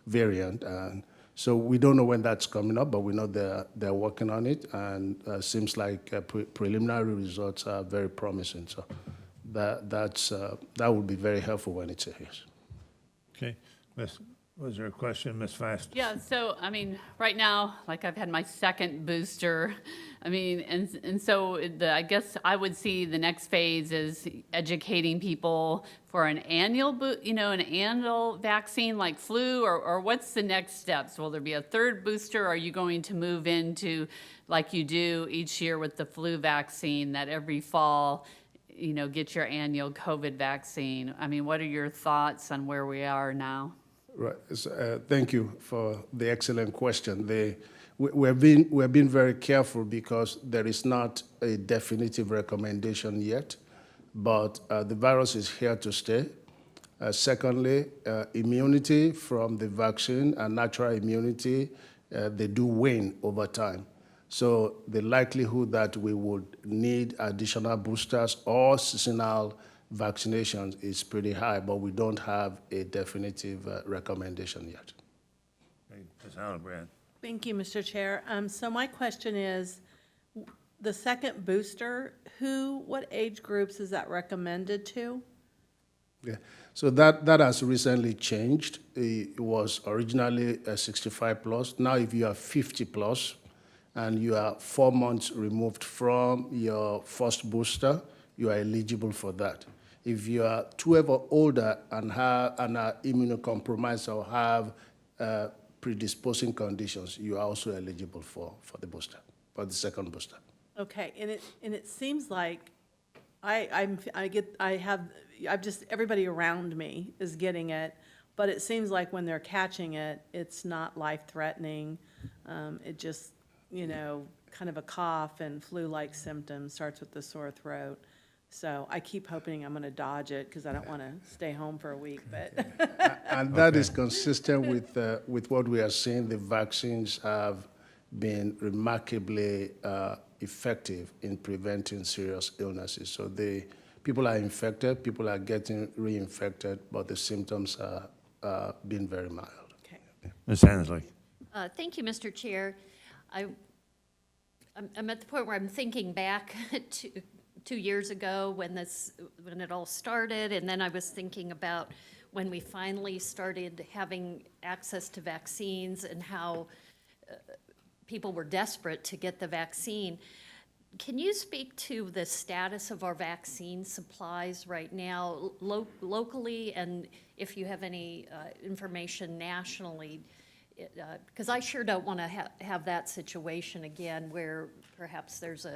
variant. And so we don't know when that's coming up, but we know they're working on it, and seems like preliminary results are very promising. So that would be very helpful when it's a yes. Okay. Was there a question, Ms. Fast? Yeah, so, I mean, right now, like, I've had my second booster. I mean, and so I guess I would see the next phase is educating people for an annual, an annual vaccine like flu, or what's the next steps? Will there be a third booster? Are you going to move into, like you do each year with the flu vaccine, that every fall, get your annual COVID vaccine? I mean, what are your thoughts on where we are now? Right. Thank you for the excellent question. We're being very careful because there is not a definitive recommendation yet, but the virus is here to stay. Secondly, immunity from the vaccine and natural immunity, they do wane over time. So the likelihood that we would need additional boosters or seasonal vaccinations is pretty high, but we don't have a definitive recommendation yet. Ms. Hallenbrand. Thank you, Mr. Chair. So my question is, the second booster, what age groups is that recommended to? Yeah, so that has recently changed. It was originally 65 plus. Now, if you are 50 plus and you are 4 months removed from your first booster, you are eligible for that. If you are 12 or older and are immunocompromised or have predisposing conditions, you are also eligible for the booster, for the second booster. Okay, and it seems like everybody around me is getting it, but it seems like when they're catching it, it's not life-threatening. It just, kind of a cough and flu-like symptoms, starts with the sore throat. So I keep hoping I'm going to dodge it because I don't want to stay home for a week, but. And that is consistent with what we are seeing. The vaccines have been remarkably effective in preventing serious illnesses. So people are infected, people are getting reinfected, but the symptoms are being very mild. Okay. Ms. Hensley. Thank you, Mr. Chair. I'm at the point where I'm thinking back to 2 years ago when it all started, and then I was thinking about when we finally started having access to vaccines and how people were desperate to get the vaccine. Can you speak to the status of our vaccine supplies right now, locally, and if you have any information nationally? Because I sure don't want to have that situation again where perhaps there's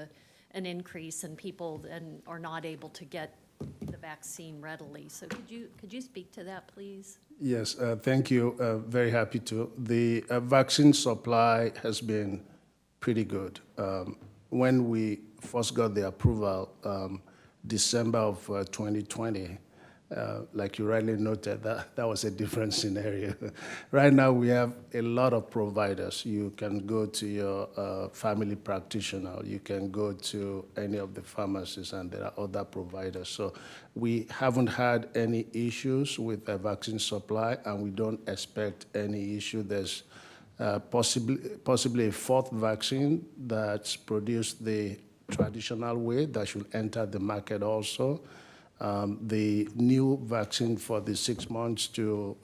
an increase in people and are not able to get the vaccine readily. So could you speak to that, please? Yes, thank you. Very happy to. The vaccine supply has been pretty good. When we first got the approval, December of 2020, like you rightly noted, that was a different scenario. Right now, we have a lot of providers. You can go to your family practitioner. You can go to any of the pharmacies, and there are other providers. So we haven't had any issues with the vaccine supply, and we don't expect any issue. There's possibly a fourth vaccine that's produced the traditional way that should enter the market also. The new vaccine for the 6 months to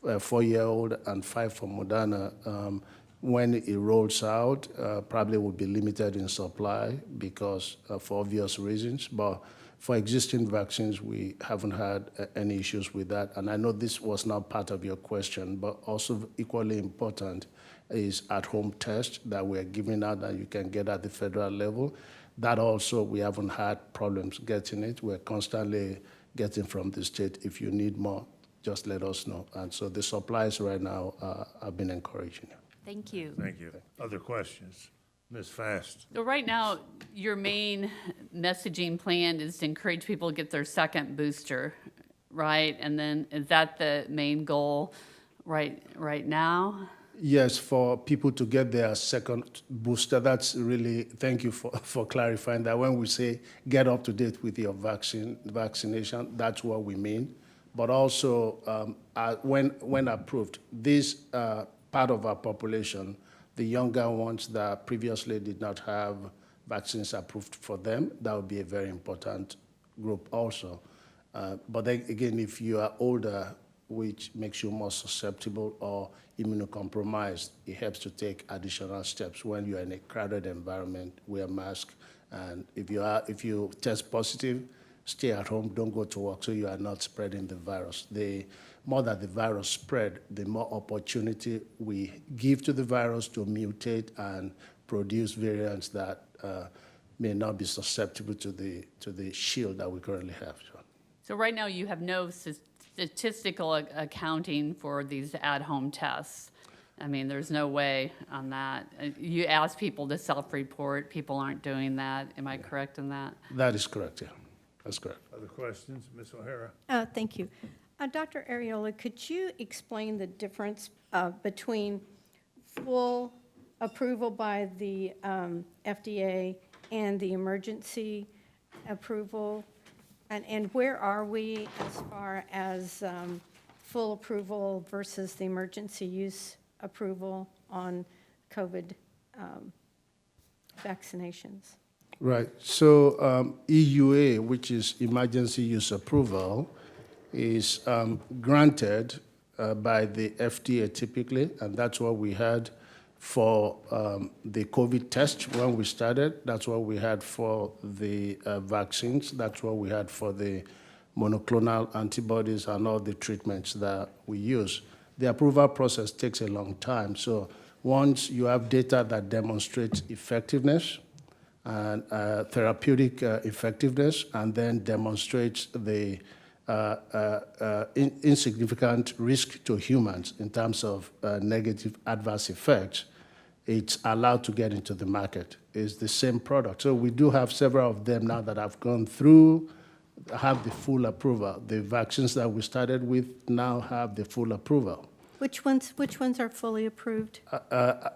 4-year-old and 5 for Moderna, when it rolls out, probably will be limited in supply because for obvious reasons. But for existing vaccines, we haven't had any issues with that. And I know this was not part of your question, but also equally important is at-home tests that we're giving out that you can get at the federal level. That also, we haven't had problems getting it. We're constantly getting from the state. If you need more, just let us know. And so the supplies right now have been encouraging. Thank you. Thank you. Other questions? Ms. Fast. So right now, your main messaging plan is to encourage people to get their second booster, right? And then is that the main goal right now? Yes, for people to get their second booster. That's really, thank you for clarifying that. When we say get up to date with your vaccination, that's what we mean. But also, when approved, this part of our population, the younger ones that previously did not have vaccines approved for them, that would be a very important group also. But then, again, if you are older, which makes you more susceptible or immunocompromised, it helps to take additional steps. When you're in a crowded environment, wear a mask, and if you test positive, stay at home, don't go to work, so you are not spreading the virus. The more that the virus spread, the more opportunity we give to the virus to mutate and produce variants that may not be susceptible to the shield that we currently have. So right now, you have no statistical accounting for these at-home tests. I mean, there's no way on that. You ask people to self-report. People aren't doing that. Am I correct in that? That is correct, yeah. That's correct. Other questions? Ms. O'Hara? Thank you. Dr. Ariola, could you explain the difference between full approval by the FDA and the emergency approval? And where are we as far as full approval versus the emergency use approval on COVID vaccinations? Right. So EUA, which is emergency use approval, is granted by the FDA typically, and that's what we had for the COVID test when we started. That's what we had for the vaccines. That's what we had for the monoclonal antibodies and all the treatments that we use. The approval process takes a long time. So once you have data that demonstrates effectiveness and therapeutic effectiveness, and then demonstrates the insignificant risk to humans in terms of negative adverse effects, it's allowed to get into the market. It's the same product. So we do have several of them now that have gone through, have the full approval. The vaccines that we started with now have the full approval. Which ones are fully approved?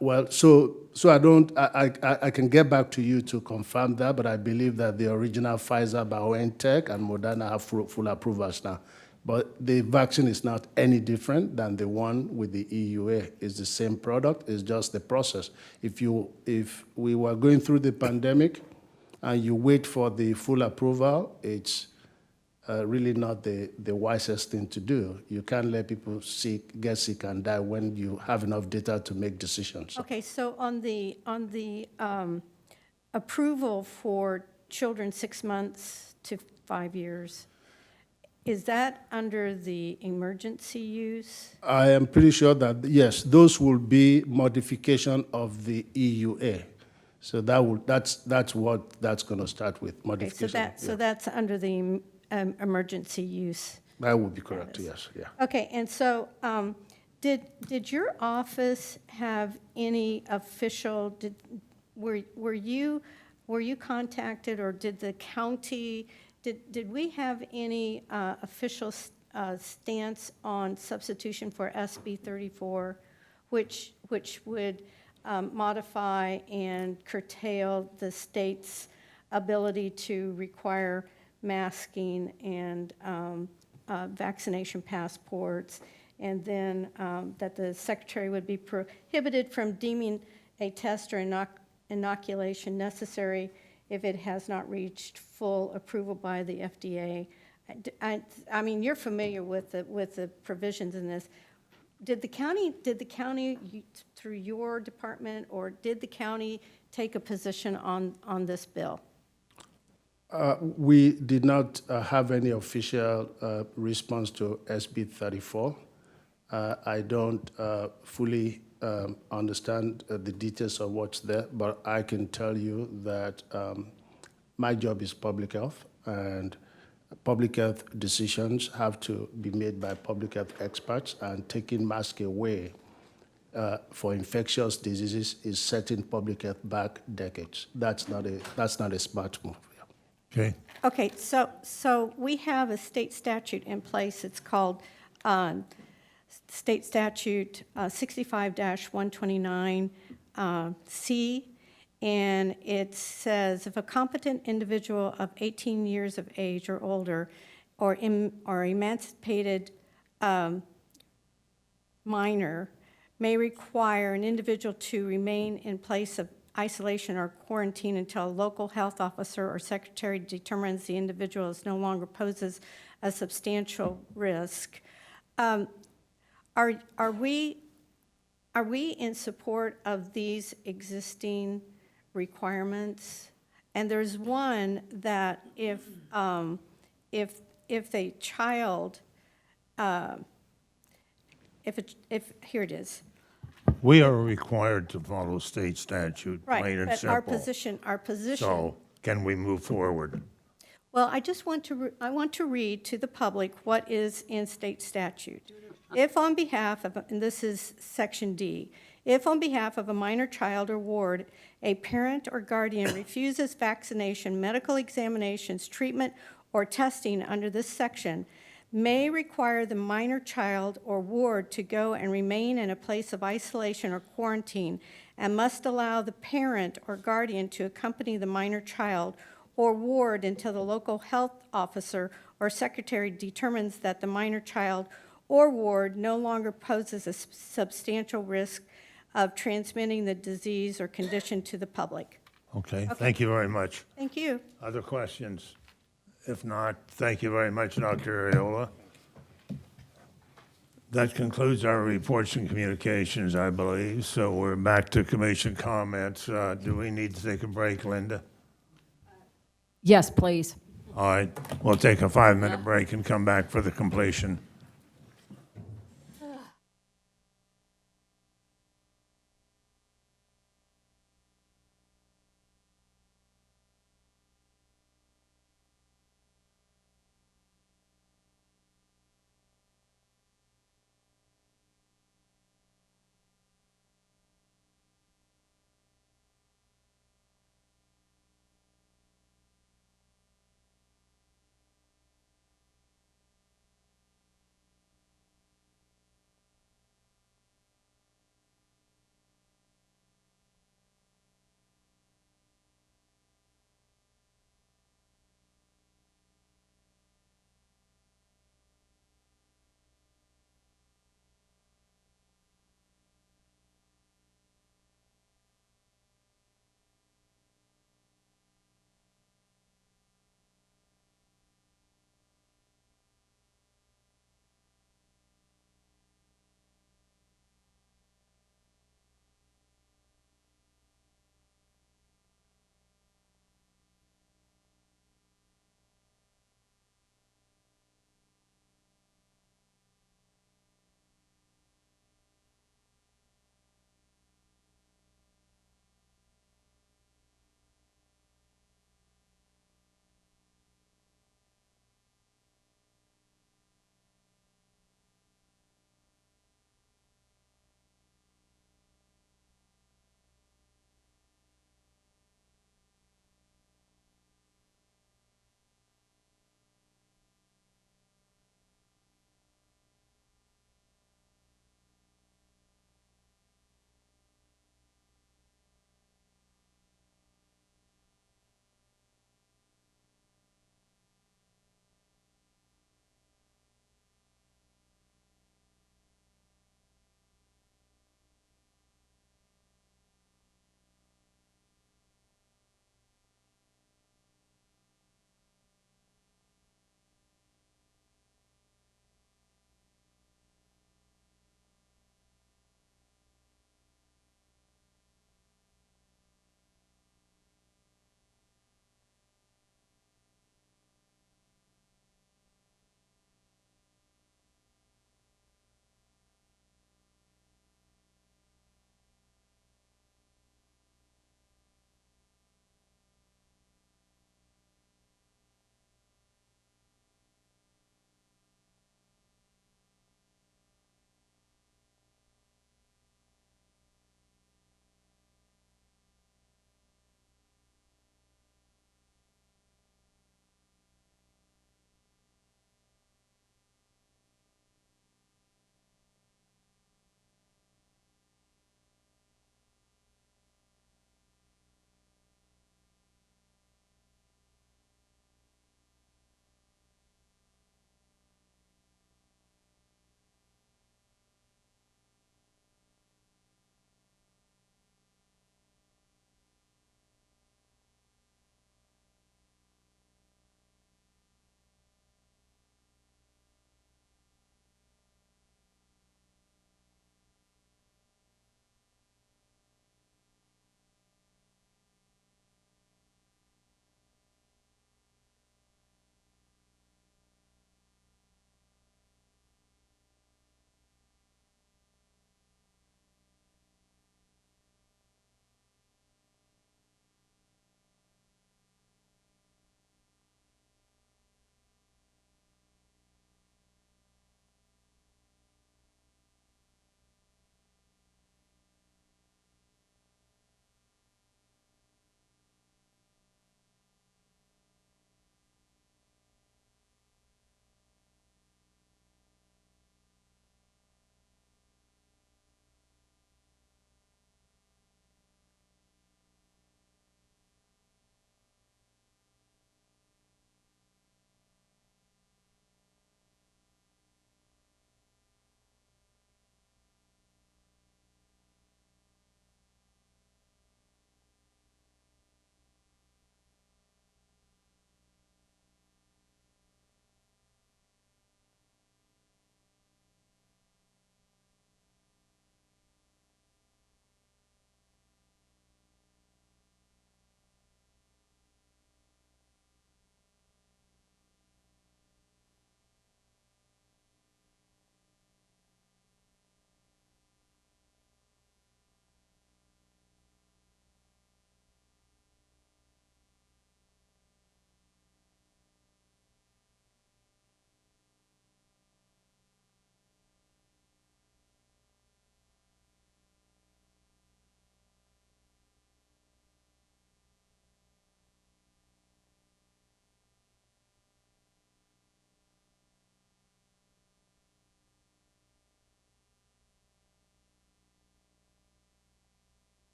Well, so I can get back to you to confirm that, but I believe that the original Pfizer, BioNTech, and Moderna have full approvals now. But the vaccine is not any different than the one with the EUA. It's the same product. It's just the process. If we were going through the pandemic and you wait for the full approval, it's really not the wisest thing to do. You can't let people get sick and die when you have enough data to make decisions. Okay, so on the approval for children 6 months to 5 years, is that under the emergency use? I am pretty sure that, yes, those will be modification of the EUA. So that's what that's going to start with, modification. Okay, so that's under the emergency use. That would be correct, yes, yeah. Okay, and so did your office have any official, were you contacted, or did the county, did we have any official stance on substitution for SB 34, which would modify and curtail the state's ability to require masking and vaccination passports, and then that the secretary would be prohibited from deeming a test or inoculation necessary if it has not reached full approval by the FDA. I mean, you're familiar with the provisions in this. Did the county, through your department, or did the county take a position on this bill? We did not have any official response to SB 34. I don't fully understand the details of what's there, but I can tell you that my job is public health, and public health decisions have to be made by public health experts, and taking masks away for infectious diseases is setting public health back decades. That's not a smart move. Okay. Okay, so we have a state statute in place. It's called State Statute 65-129C, and it says, if a competent individual of 18 years of age or older, or emancipated minor, may require an individual to remain in place of isolation or quarantine until a local health officer or secretary determines the individual no longer poses a substantial risk. Are we in support of these existing requirements? And there's one that if a child, here it is. We are required to follow state statute, plain Right, and but simple. our position. So can we move forward? Well, I just want to, I want to read to the public what is in state statute. If on behalf of, and this is section D, if on behalf of a minor child or ward, a parent or guardian refuses vaccination, medical examinations, treatment, or testing under this section, may require the minor child or ward to go and remain in a place of isolation or quarantine, and must allow the parent or guardian to accompany the minor child or ward until the local health officer or secretary determines that the minor child or ward no longer poses a substantial risk of transmitting the disease or condition to the public. Okay, thank you very much. Thank you. Other questions? If not, thank you very much, Dr. Ariola. That concludes our reports and communications, I believe. So we're back to commission comments. Do we need to take a break, Linda? Yes, please. All right, we'll take a 5-minute break and come back for the completion.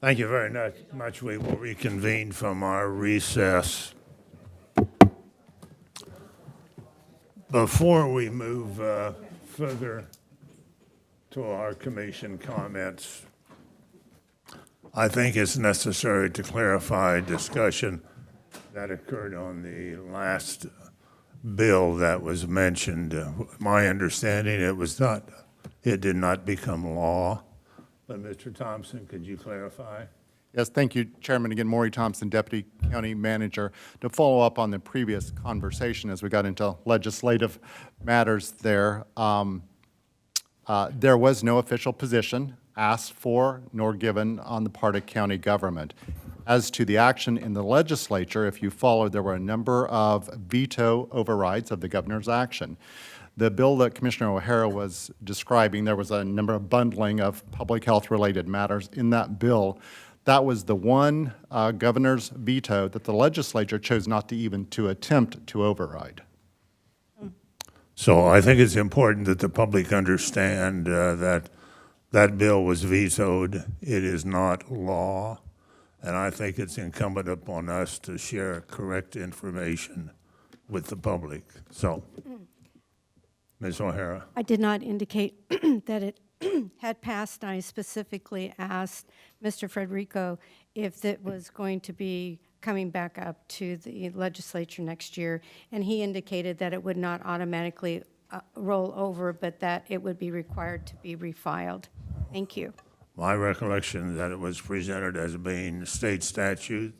Thank you very much. We will reconvene from our recess. Before we move further to our commission comments, I think it's necessary to clarify discussion that occurred on the last bill that was mentioned. My understanding, it did not become law. But Mr. Thompson, could you clarify? Yes, thank you, Chairman. Again, Maury Thompson, Deputy County Manager. To follow up on the previous conversation as we got into legislative matters there, there was no official position asked for nor given on the part of county government. As to the action in the legislature, if you followed, there were a number of veto overrides of the governor's action. The bill that Commissioner O'Hara was describing, there was a number of bundling of public health-related matters in that bill. That was the one governor's veto that the legislature chose not to even to attempt to override. So I think it's important that the public understand that that bill was vetoed. It is not law. And I think it's incumbent upon us to share correct information with the public. So, Ms. O'Hara. I did not indicate that it had passed. I specifically asked Mr. Federico if it was going to be coming back up to the legislature next year, and he indicated that it would not automatically roll over, but that it would be required to be refiled. Thank you. My recollection is that it was presented as being state statute,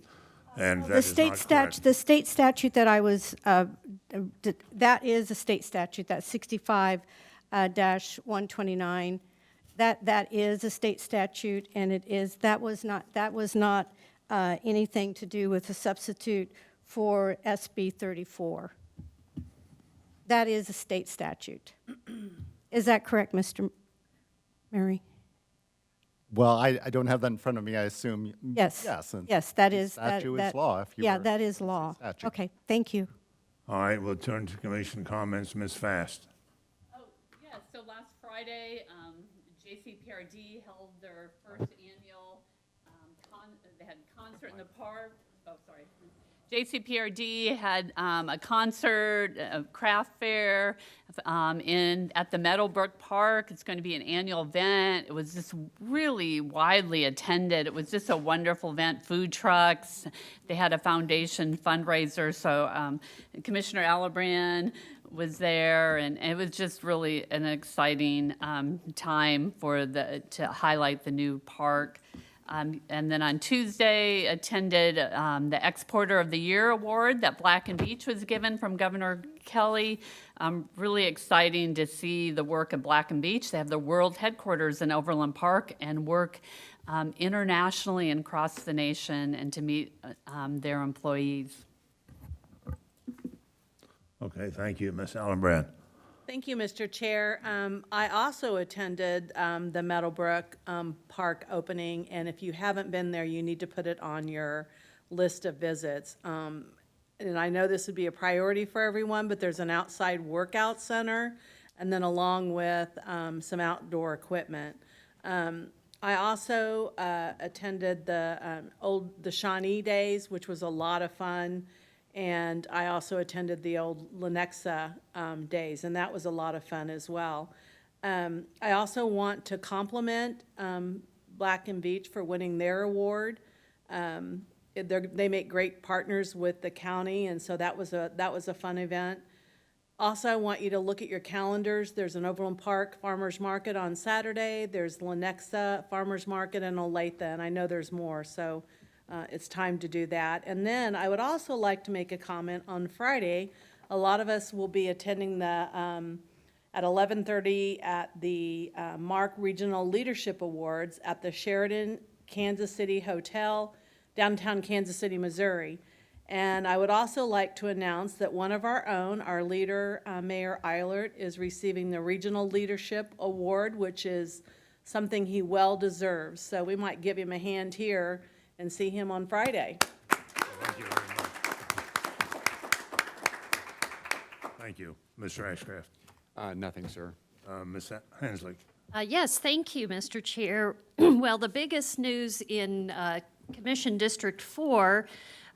and that The is state not correct. the state statute that I was, that is a state statute, that's 65-129. That is a state statute, and that was not anything to do with a substitute for SB 34. That is a state statute. Is that correct, Mr. Murray? Well, I don't have that in front of me. I assume Yes. yes. And Yes, that is. statute is law. If you Yeah, were- that is law. statute. Okay, thank you. All right, we'll turn to commission comments. Ms. Fast. Oh, yeah, so last Friday, JCPRD held their first annual, they had concert in the park. Oh, sorry. JCPRD had a concert, a craft fair at the Meadowbrook Park. It's going to be an annual event. It was just really widely attended. It was just a wonderful event. Food trucks. They had a foundation fundraiser. So Commissioner Alibrand was there, and it was just really an exciting time to highlight the new park. And then on Tuesday, attended the Exporter of the Year award that Black and Beach was given from Governor Kelly. Really exciting to see the work of Black and Beach. They have the world headquarters in Overland Park and work internationally and across the nation, and to meet their employees. Okay, thank you. Ms. Allenbrand. Thank you, Mr. Chair. I also attended the Meadowbrook Park opening, and if you haven't been there, you need to put it on your list of visits. And I know this would be a priority for everyone, but there's an outside workout center, and then along with some outdoor equipment. I also attended the Shawnee Days, which was a lot of fun. And I also attended the old Lenexa days, and that was a lot of fun as well. I also want to compliment Black and Beach for winning their award. They make great partners with the county, and so that was a fun event. Also, I want you to look at your calendars. There's an Overland Park Farmers Market on Saturday. There's Lenexa Farmers Market in Olathe, and I know there's more, so it's time to do that. And then I would also like to make a comment on Friday. A lot of us will be attending at 11:30 at the Mark Regional Leadership Awards at the Sheraton Kansas City Hotel, downtown Kansas City, Missouri. And I would also like to announce that one of our own, our leader, Mayor Eilert, is receiving the Regional Leadership Award, which is something he well deserves. So we might give him a hand here and see him on Friday. Thank you very much. Thank you. Mr. Ashcraft. Nothing, sir. Ms. Hensley. Yes, thank you, Mr. Chair. Well, the biggest news in Commission District 4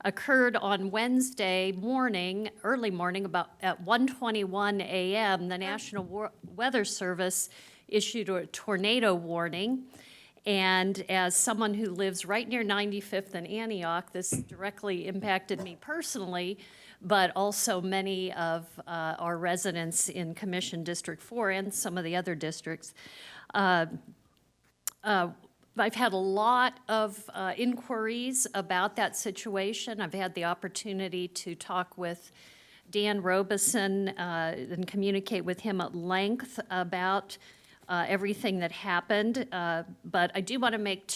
occurred on Wednesday morning, early morning, about at 1:21 a.m. The National Weather Service issued a tornado warning. And as someone who lives right near 95th and Antioch, this directly impacted me personally, but also many of our residents in Commission District 4 and some of the other districts. I've had a lot of inquiries about that situation. I've had the opportunity to talk with Dan Robeson and communicate with him at length about everything that happened. But I do want to make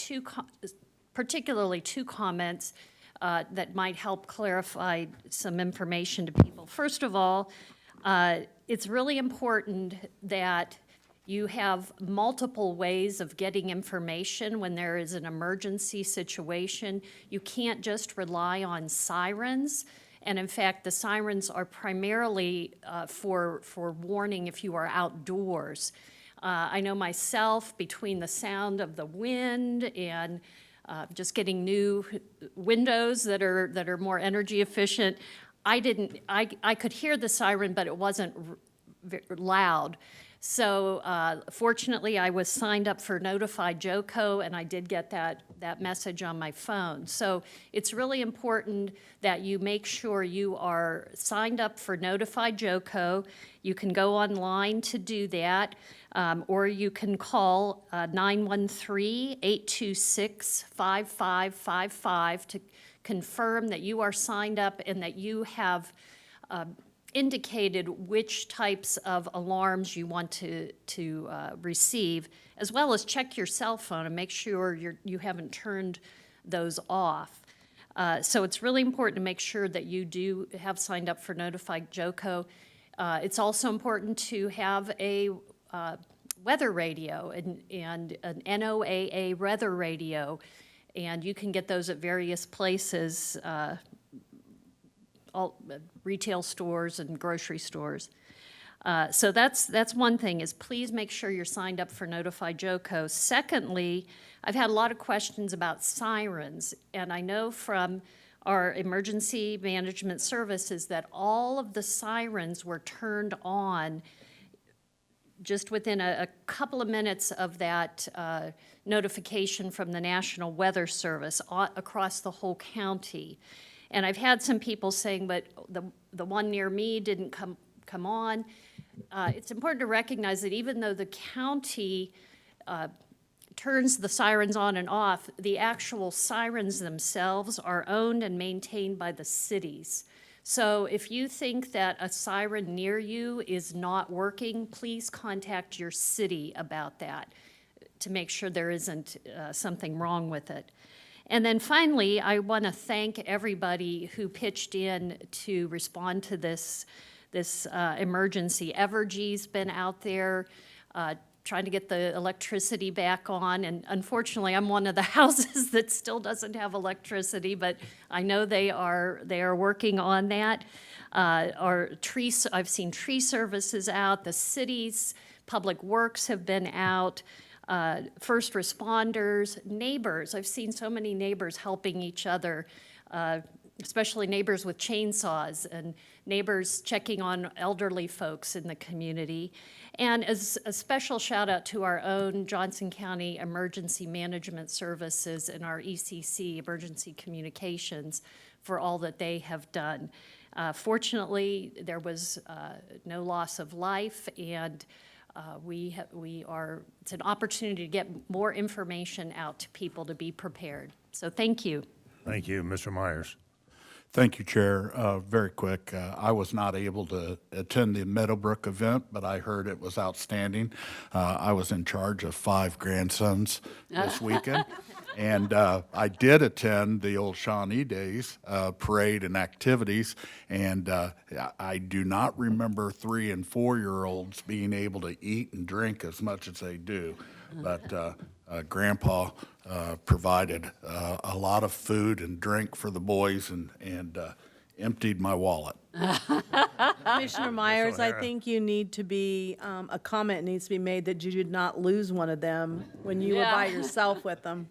particularly two comments that might help clarify some information to people. First of all, it's really important that you have multiple ways of getting information when there is an emergency situation. You can't just rely on sirens. And in fact, the sirens are primarily for warning if you are outdoors. I know myself, between the sound of the wind and just getting new windows that are more energy efficient, I could hear the siren, but it wasn't loud. So fortunately, I was signed up for Notify JOCO, and I did get that message on my phone. So it's really important that you make sure you are signed up for Notify JOCO. You can go online to do that, or you can call 913-826-5555 to confirm that you are signed up and that you have indicated which types of alarms you want to receive, as well as check your cell phone and make sure you haven't turned those off. So it's really important to make sure that you do have signed up for Notify JOCO. It's also important to have a weather radio and an NOAA weather radio, and you can get those at various places, all retail stores and grocery stores. So that's one thing, is please make sure you're signed up for Notify JOCO. Secondly, I've had a lot of questions about sirens, and I know from our emergency management services that all of the sirens were turned on just within a couple of minutes of that notification from the National Weather Service across the whole county. And I've had some people saying, but the one near me didn't come on. It's important to recognize that even though the county turns the sirens on and off, the actual sirens themselves are owned and maintained by the cities. So if you think that a siren near you is not working, please contact your city about that to make sure there isn't something wrong with it. And then finally, I want to thank everybody who pitched in to respond to this emergency. Evergy's been out there trying to get the electricity back on, and unfortunately, I'm one of the houses that still doesn't have electricity, but I know they are working on that. I've seen tree services out. The city's public works have been out. First responders, neighbors. I've seen so many neighbors helping each other, especially neighbors with chainsaws and neighbors checking on elderly folks in the community. And as a special shout out to our own Johnson County Emergency Management Services and our ECC, Emergency Communications, for all that they have done. Fortunately, there was no loss of life, and it's an opportunity to get more information out to people to be prepared. So thank you. Thank you, Mr. Myers. Thank you, Chair. Very quick, I was not able to attend the Meadowbrook event, but I heard it was outstanding. I was in charge of 5 grandsons this weekend. And I did attend the Old Shawnee Days parade and activities, and I do not remember 3- and 4-year-olds being able to eat and drink as much as they do. But Grandpa provided a lot of food and drink for the boys, and Emptied my wallet. Commissioner Myers, I O'Hara. think you need to be, a comment needs to be made that you did not lose one of them when you were by yourself with them.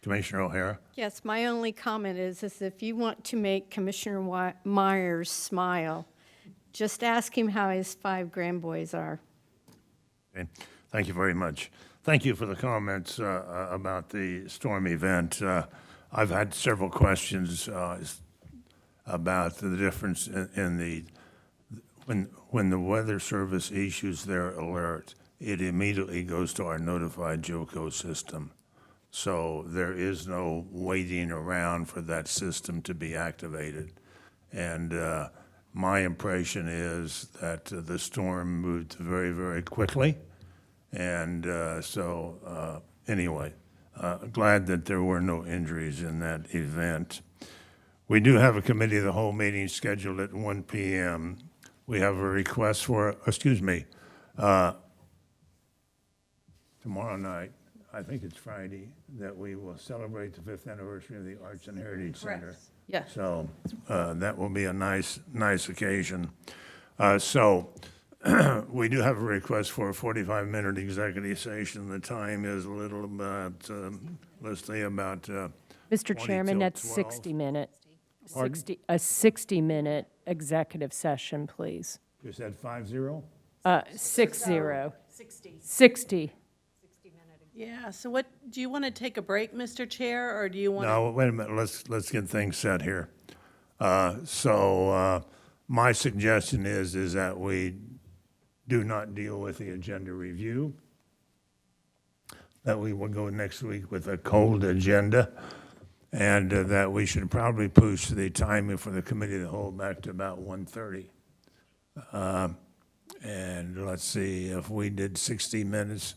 Commissioner O'Hara? Yes, my only comment is if you want to make Commissioner Myers smile, just ask him how his 5 grandboys are. Okay. Thank you very much. Thank you for the comments about the storm event. I've had several questions about the difference in the, when the Weather Service issues their alert, it immediately goes to our notified JOCO system. So there is no waiting around for that system to be activated. And my impression is that the storm moved very, very quickly. And anyway, glad that there were no injuries in that event. We do have a committee of the whole meeting scheduled at 1 p.m. We have a request for, tomorrow night, I think it's Friday, that we will celebrate the 5th anniversary of the Arts and Heritage Center. Yes. So that will be a nice occasion. We do have a request for a 45-minute executive session. The time is a little about, let's say about Mr. 20 Chairman, till that's 12. 60 minute. Pardon? 60-minute executive session, please. You said 50? 60. 60. Yeah, so what, do you want to take a break, Mr. Chair, or do you want to? No, wait a minute, let's get things set here. My suggestion is that we do not deal with the agenda review, that we will go next week with a cold agenda, and that we should probably push the timing for the committee of the whole back to about 1:30. And let's see, if we did 60 minutes,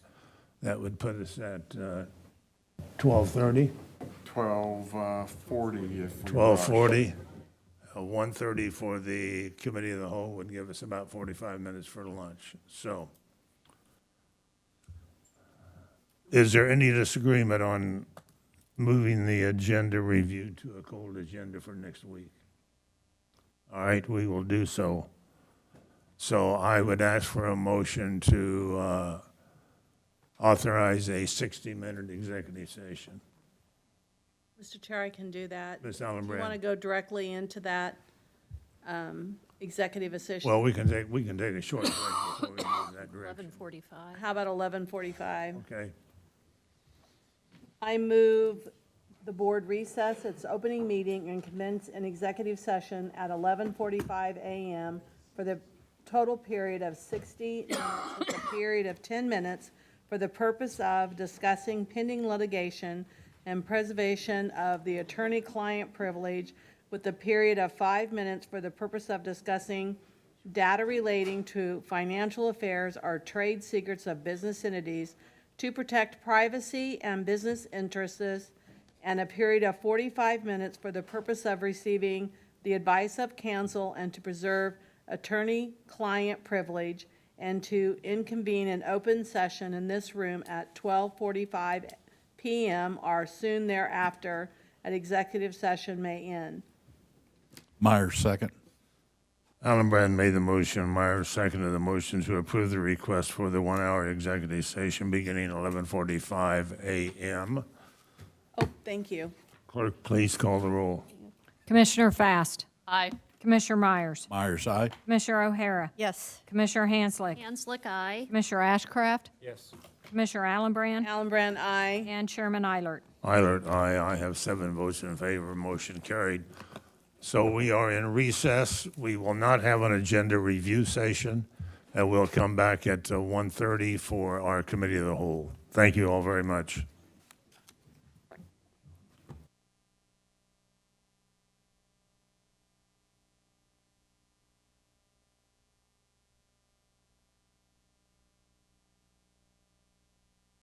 that would put us at 12:30? 12:40 if we 12:40. 1:30 for the committee of the whole would give us about 45 minutes for lunch. So is there any disagreement on moving the agenda review to a cold agenda for next week? All right, we will do so. So I would ask for a motion to authorize a 60-minute executive session. Mr. Chair, I can do that. Ms. Do you Allenbrand. want to go directly into that executive session? Well, we can take a short break before we move that direction. 11:45. How about 11:45? Okay. I move the board recess its opening meeting and commence an executive session at 11:45 a.m. for the total period of 60 minutes with a period of 10 minutes for the purpose of discussing pending litigation and preservation of the attorney-client privilege with a period of 5 minutes for the purpose of discussing data relating to financial affairs or trade secrets of business entities to protect privacy and business interests, and a period of 45 minutes for the purpose of receiving the advice of counsel and to preserve attorney-client privilege, and to convene an open session in this room at 12:45 p.m. or soon thereafter, an executive session may end. Myers, second. Allenbrand made the motion, Myers seconded the motion to approve the request for the 1-hour executive session beginning 11:45 a.m. Oh, thank you. Clerk, please call the roll. Commissioner Fast. Aye. Commissioner Myers. Myers, aye. Commissioner O'Hara. Yes. Commissioner Hanslick. Hanslick, aye. Commissioner Ashcraft. Yes. Commissioner Allenbrand. Allenbrand, aye. And Chairman Eilert. Eilert, aye. I have 7 votes in favor. Motion carried. So we are in recess. We will not have an agenda review session, and we'll come back at 1:30 for our committee of the whole. Thank you all very much.